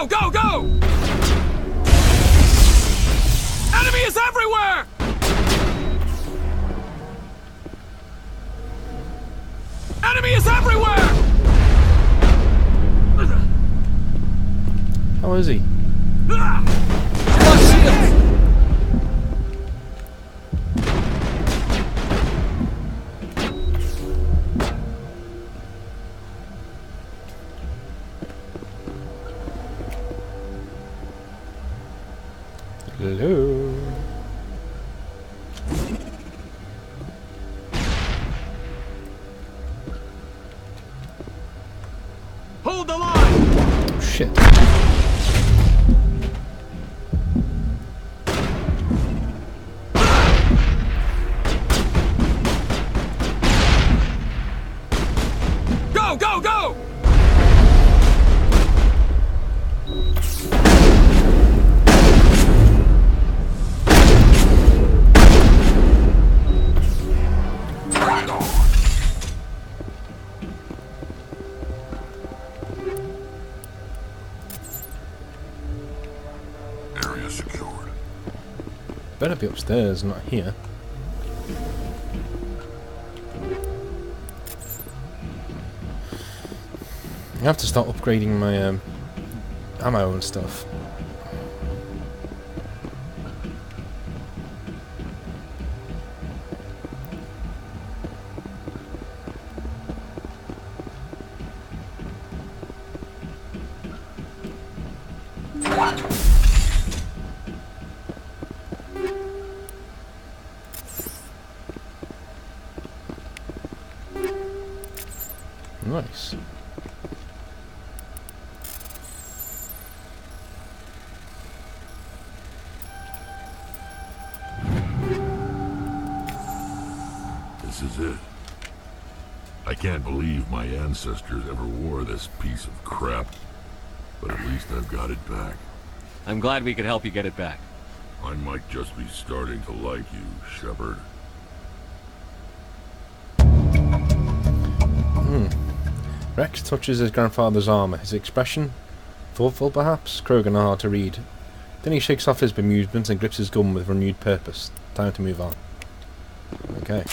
Go, go! Enemy is everywhere! Enemy is everywhere! How is he? Hello. Hold the line! Oh, shit. Go, go, go! Area secured. Better be upstairs, not here. I have to start upgrading my ammo and stuff. Nice. This is it. I can't believe my ancestors ever wore this piece of crap, but at least I've got it back. I'm glad we could help you get it back. I might just be starting to like you, Shepard. Rex touches his grandfather's armour. His expression? Thoughtful, perhaps? Krogan are hard to read. Then he shakes off his bemusement and grips his gun with renewed purpose. Time to move on. Okay.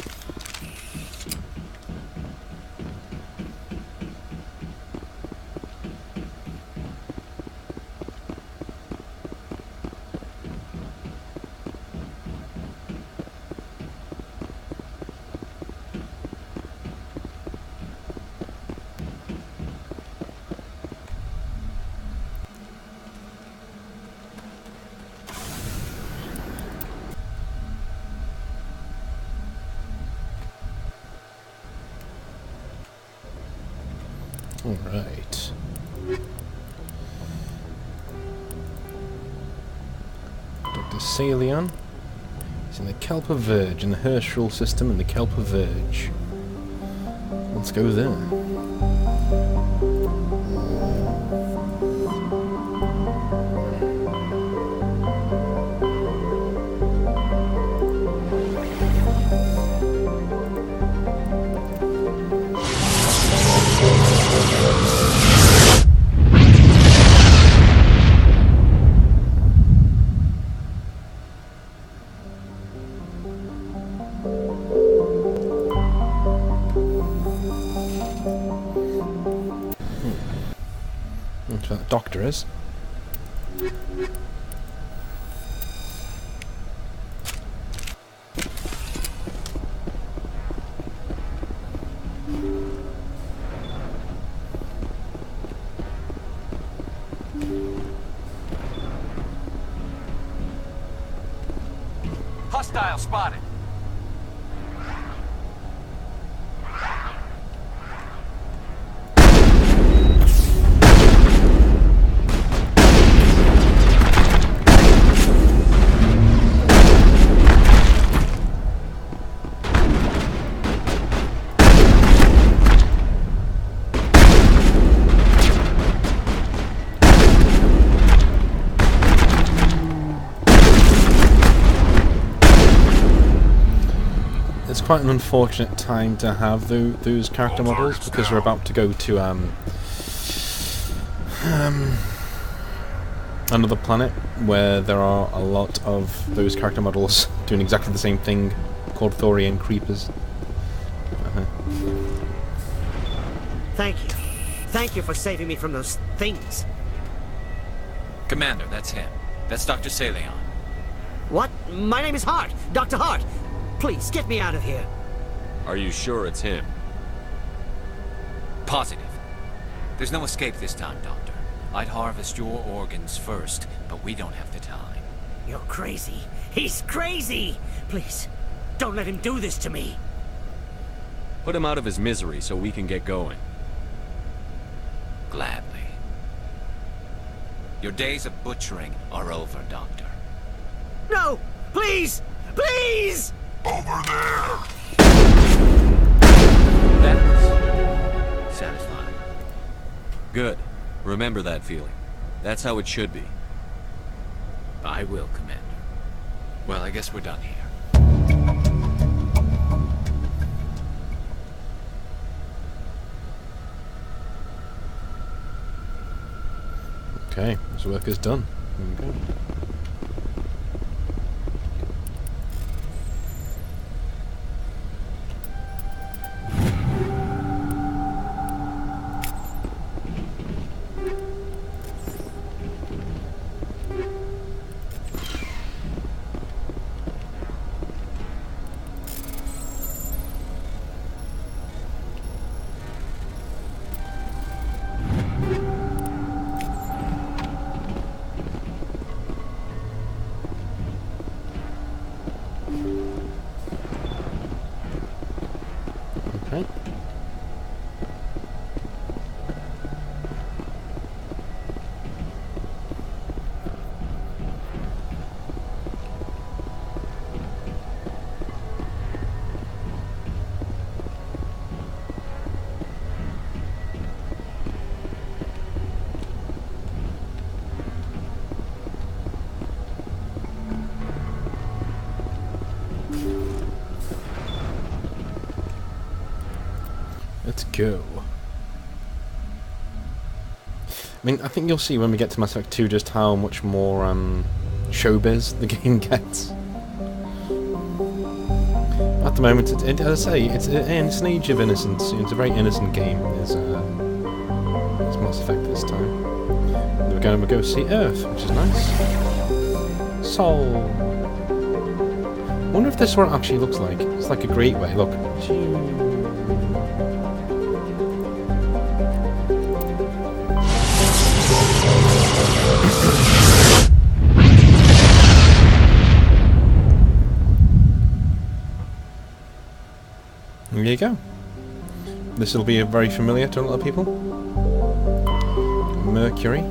Alright. Dr. Salion. He's in the Kelper Verge, in the Herschel system in the Kelper Verge. Let's go there. That's what the doctor is. Hostile spotted. It's quite an unfortunate time to have those character models, because we're about to go to another planet where there are a lot of those character models doing exactly the same thing, called Thorian Creepers. Thank you. Thank you for saving me from those things. Commander, that's him. That's Dr. Salion. What? My name is Hart. Dr. Hart. Please, get me out of here. Are you sure it's him? Positive. There's no escape this time, Doctor. I'd harvest your organs first, but we don't have the time. You're crazy. He's crazy! Please, don't let him do this to me. Put him out of his misery so we can get going. Gladly. Your days of butchering are over, Doctor. No! Please! Please! Over there! That's satisfying. Good. Remember that feeling. That's how it should be. I will, Commander. Well, I guess we're done here. Okay, this work is done. Here we go. Okay. Let's go. I mean, I think you'll see when we get to Mass Effect 2 just how much more showbiz the game gets. At the moment, as I say, it's an age of innocence. It's a very innocent game. Is Mass Effect this time. We're going to go see Earth, which is nice. Sol. Wonder if this is what it actually looks like. It's like a great way. Look. There you go. This will be very familiar to a lot of people. Mercury.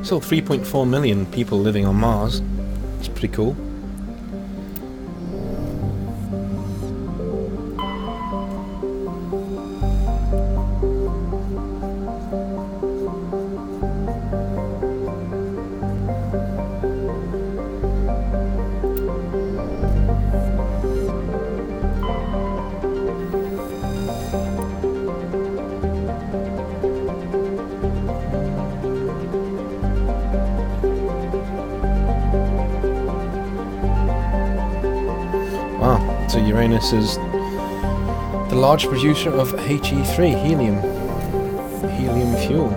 Still 3.4 million people living on Mars. It's pretty cool. So Uranus is the large producer of He3, helium fuel.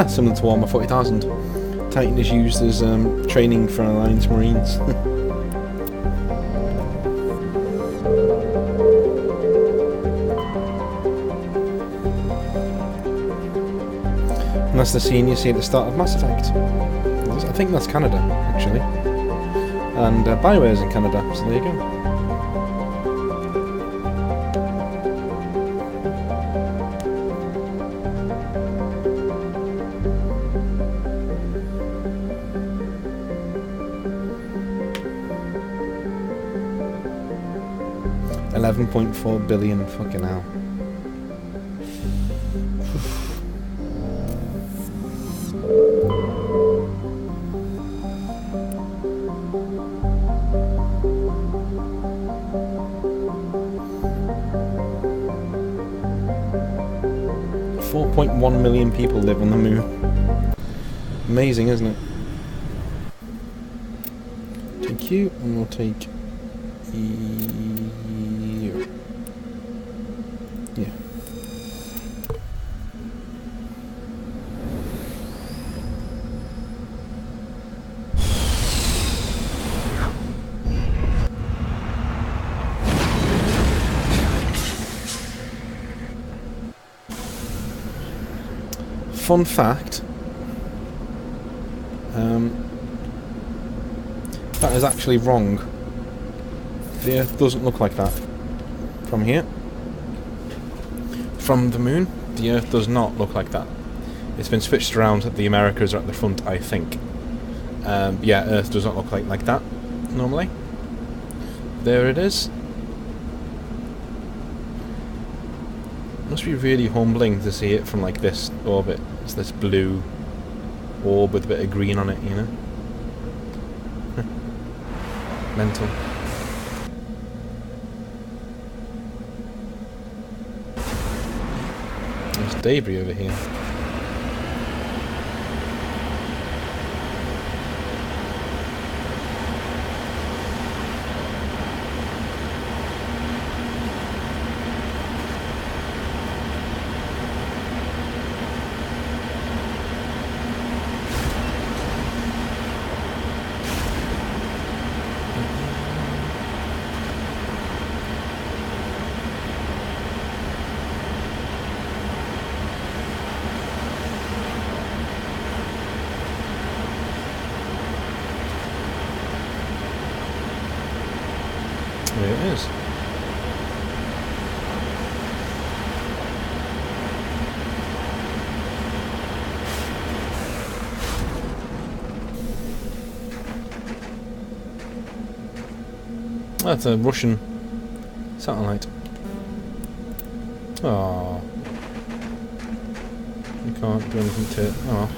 Similar to Warhammer 40,000. Titan is used as training for Alliance Marines. And that's the scene you see at the start of Mass Effect. I think that's Canada, actually. And BioWare's in Canada, so there you go. $11.4 billion, fucking hell. $4.1 million people live on the moon. Amazing, isn't it? Take you, and we'll take you. Yeah. Fun fact, that is actually wrong. The Earth doesn't look like that from here. From the moon, the Earth does not look like that. It's been switched around. The Americas are at the front, I think. Yeah, Earth does not look like that normally. There it is. Must be really humbling to see it from like this orbit. It's this blue orb with a bit of green on it, you know? Mental. There's debris over here. There it is. That's a Russian satellite. Oh, you can't do anything to it. Oh.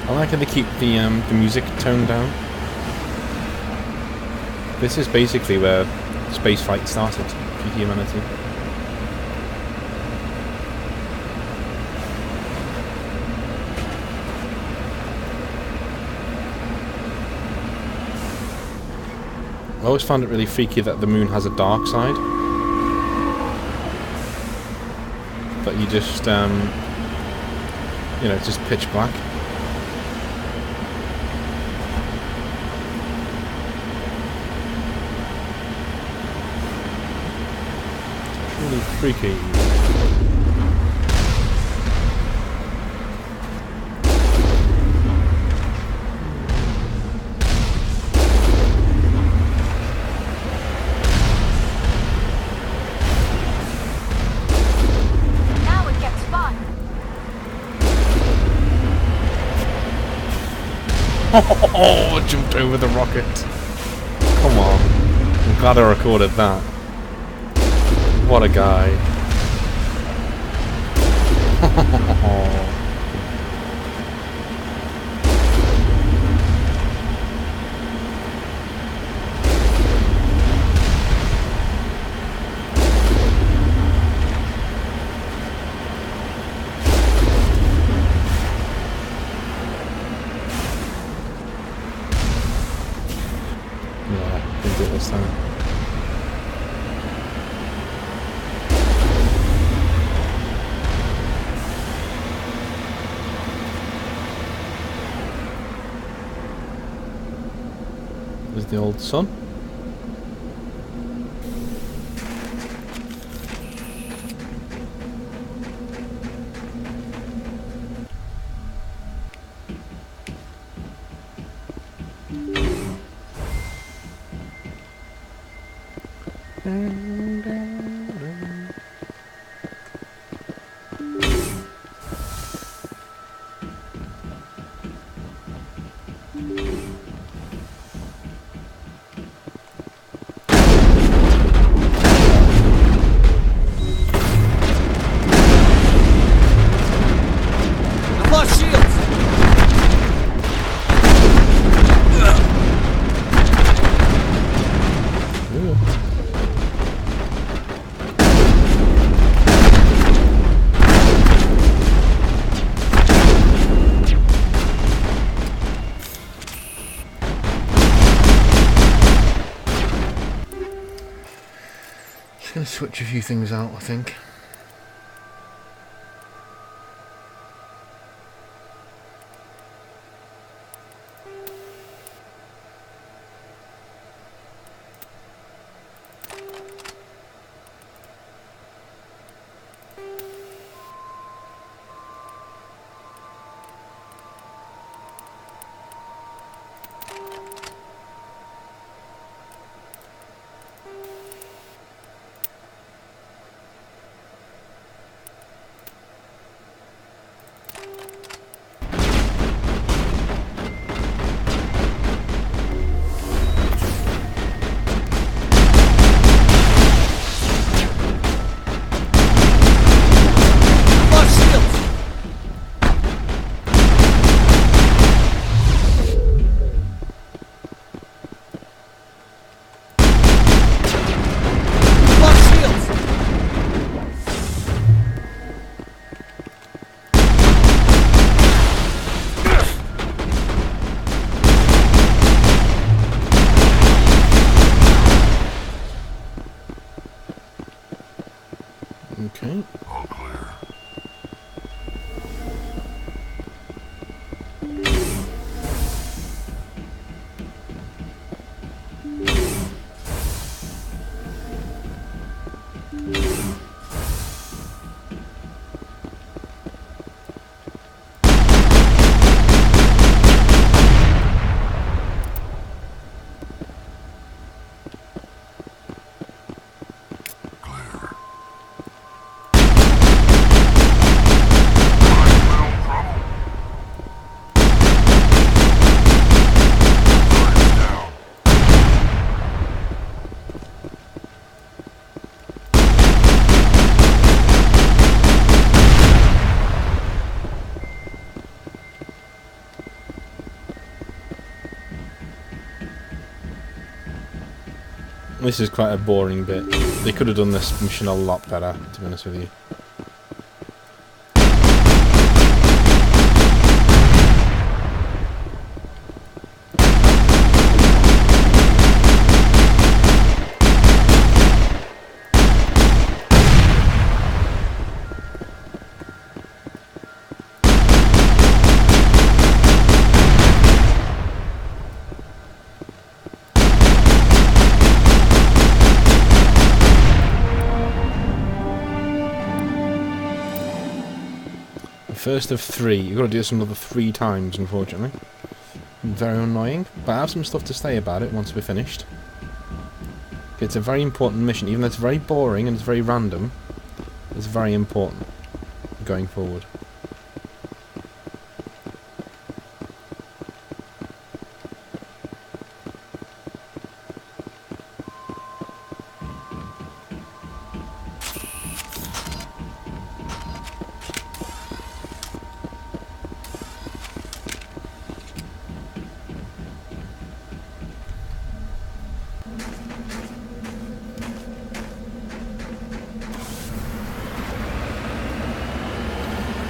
I like how they keep the music toned down. This is basically where spaceflight started for humanity. I always found it really freaky that the moon has a dark side. But you just, you know, it's just pitch black. It's really freaky. Oh, I jumped over the rocket. Come on. I'm glad I recorded that. What a guy. This time. There's the old sun. Going to switch a few things out, I think. Okay. All clear. This is quite a boring bit. They could have done this mission a lot better, to be honest with you. First of 3. You've got to do this another 3 times, unfortunately. Very annoying, but I have some stuff to say about it once we're finished. It's a very important mission, even though it's very boring and it's very random. It's very important going forward.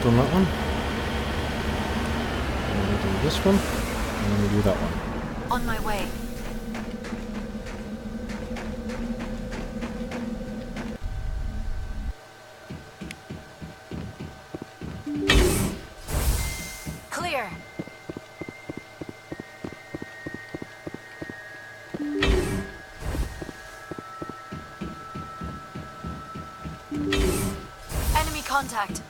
Done that one. And then we do this one, and then we do that one. On my way. Clear. Enemy contact.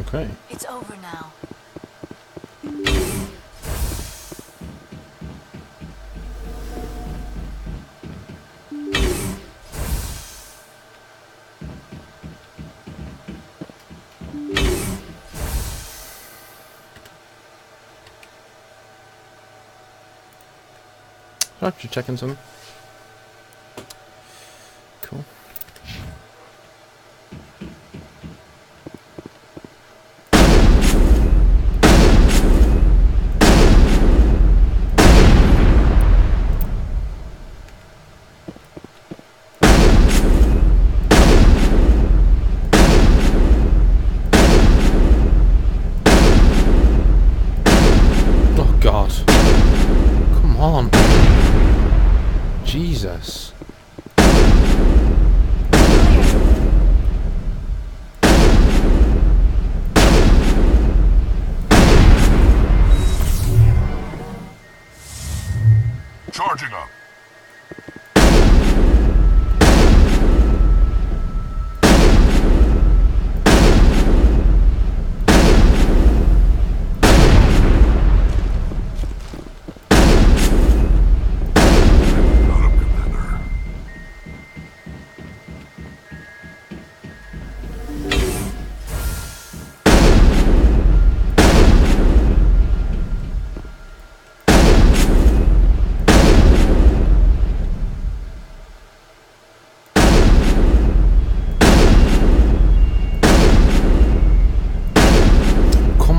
Okay. It's over now. Oh, just checking something. Cool. Oh God. Come on. Jesus. Charging up.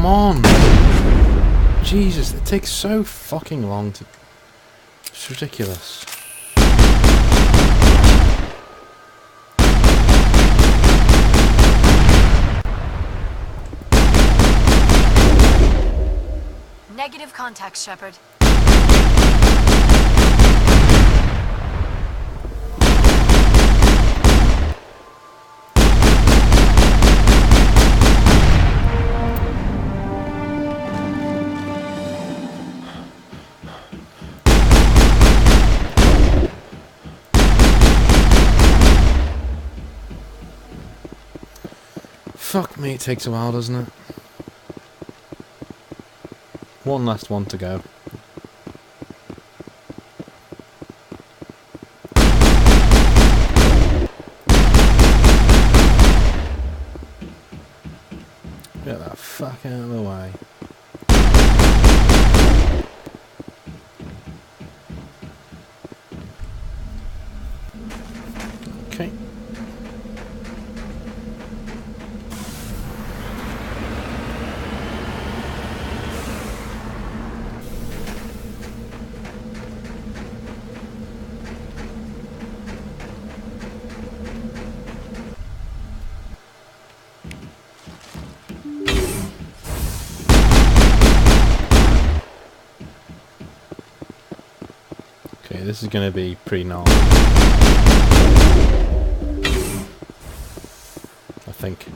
On. Jesus, it takes so fucking long to... It's ridiculous. Negative contact, Shepard. Fuck me, it takes a while, doesn't it? One last one to go. Get that fuck out of the way. Okay. Okay, this is going to be pretty gnarly. I think.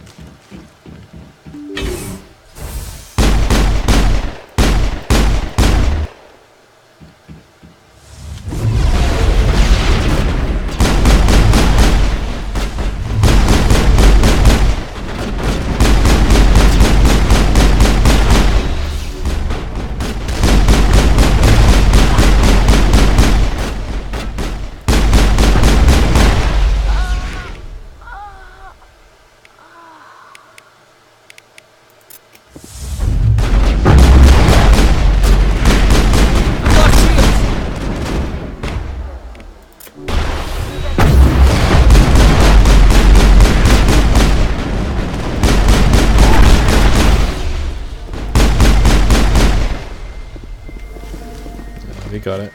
We got it.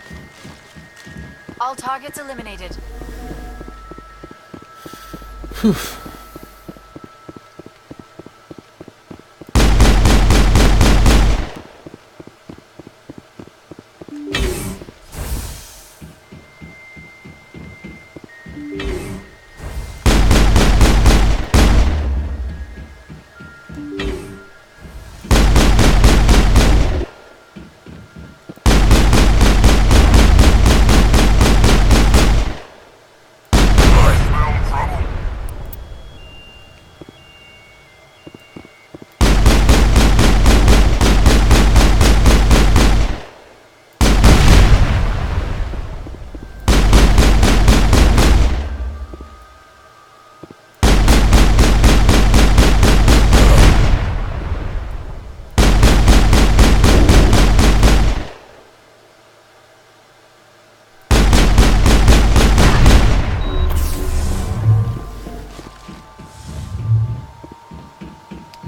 All targets eliminated. Whew.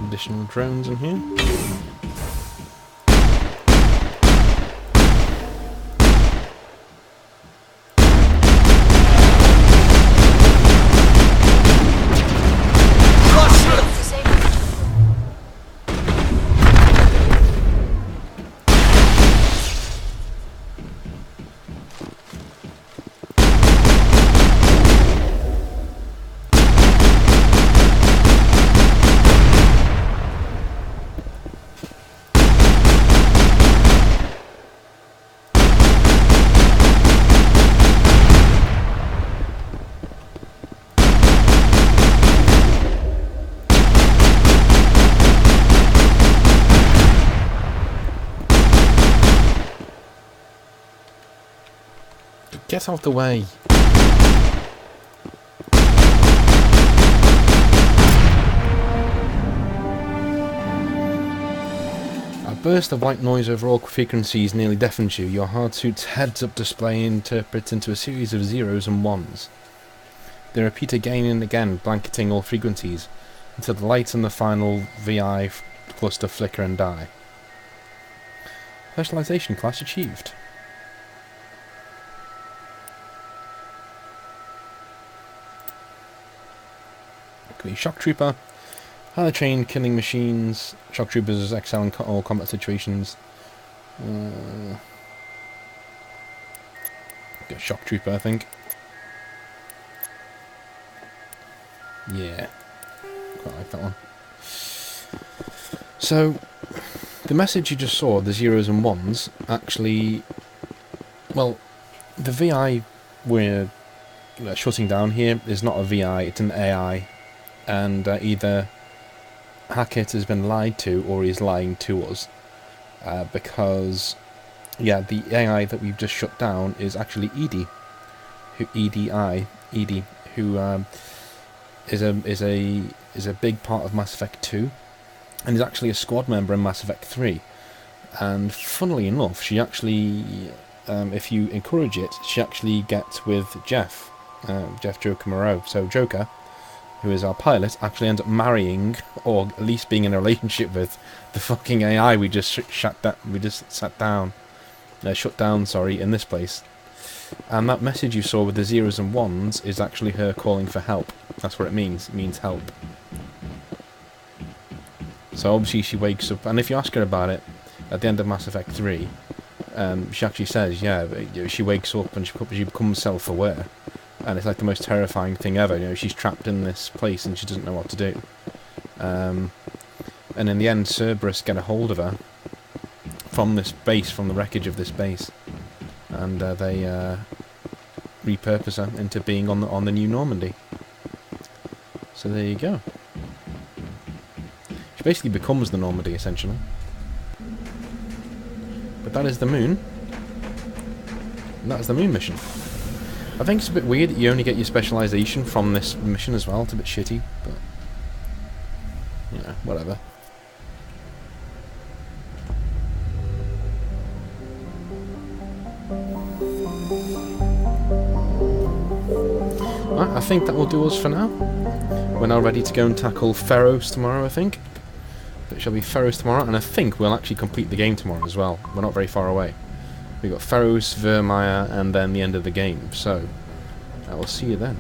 Additional drones in here. Get out the way. A burst of white noise over all frequencies nearly deafens you. Your hard suit's heads-up display interprets into a series of zeros and ones. They repeat again and again, blanketing all frequencies, until the lights in the final VI cluster flicker and die. Specialization class achieved. Shock Trooper. Highly trained killing machines. Shock Troopers excel in all combat situations. Get a shock trooper, I think. Yeah, quite like that one. So, the message you just saw, the 0s and 1s, actually, well, the VI we're shutting down here is not a VI, it's an AI, and either Hackett has been lied to or he's lying to us, because, yeah, the AI that we've just shut down is actually Edie, who is a big part of Mass Effect 2, and is actually a squad member in Mass Effect 3. And funnily enough, she actually, if you encourage it, she actually gets with Jeff Joker Moreau. So Joker, who is our pilot, actually ends up marrying, or at least being in a relationship with, the fucking AI we just shut down in this place. And that message you saw with the 0s and 1s is actually her calling for help. That's what it means. It means help. So obviously she wakes up, and if you ask her about it, at the end of Mass Effect 3, she actually says, yeah, she wakes up and she becomes self-aware. And it's like the most terrifying thing ever. You know, she's trapped in this place and she doesn't know what to do. And in the end, Cerberus get a hold of her from this base, from the wreckage of this base. And they repurpose her into being on the new Normandy. So there you go. She basically becomes the Normandy, essentially. But that is the moon. And that is the moon mission. I think it's a bit weird that you only get your specialisation from this mission as well. It's a bit shitty, but yeah, whatever. Right, I think that will do us for now. We're now ready to go and tackle Feros tomorrow, I think. It shall be Feros tomorrow, and I think we'll actually complete the game tomorrow as well. We're not very far away. We've got Feros, Virmire, and then the end of the game. So, I will see you then.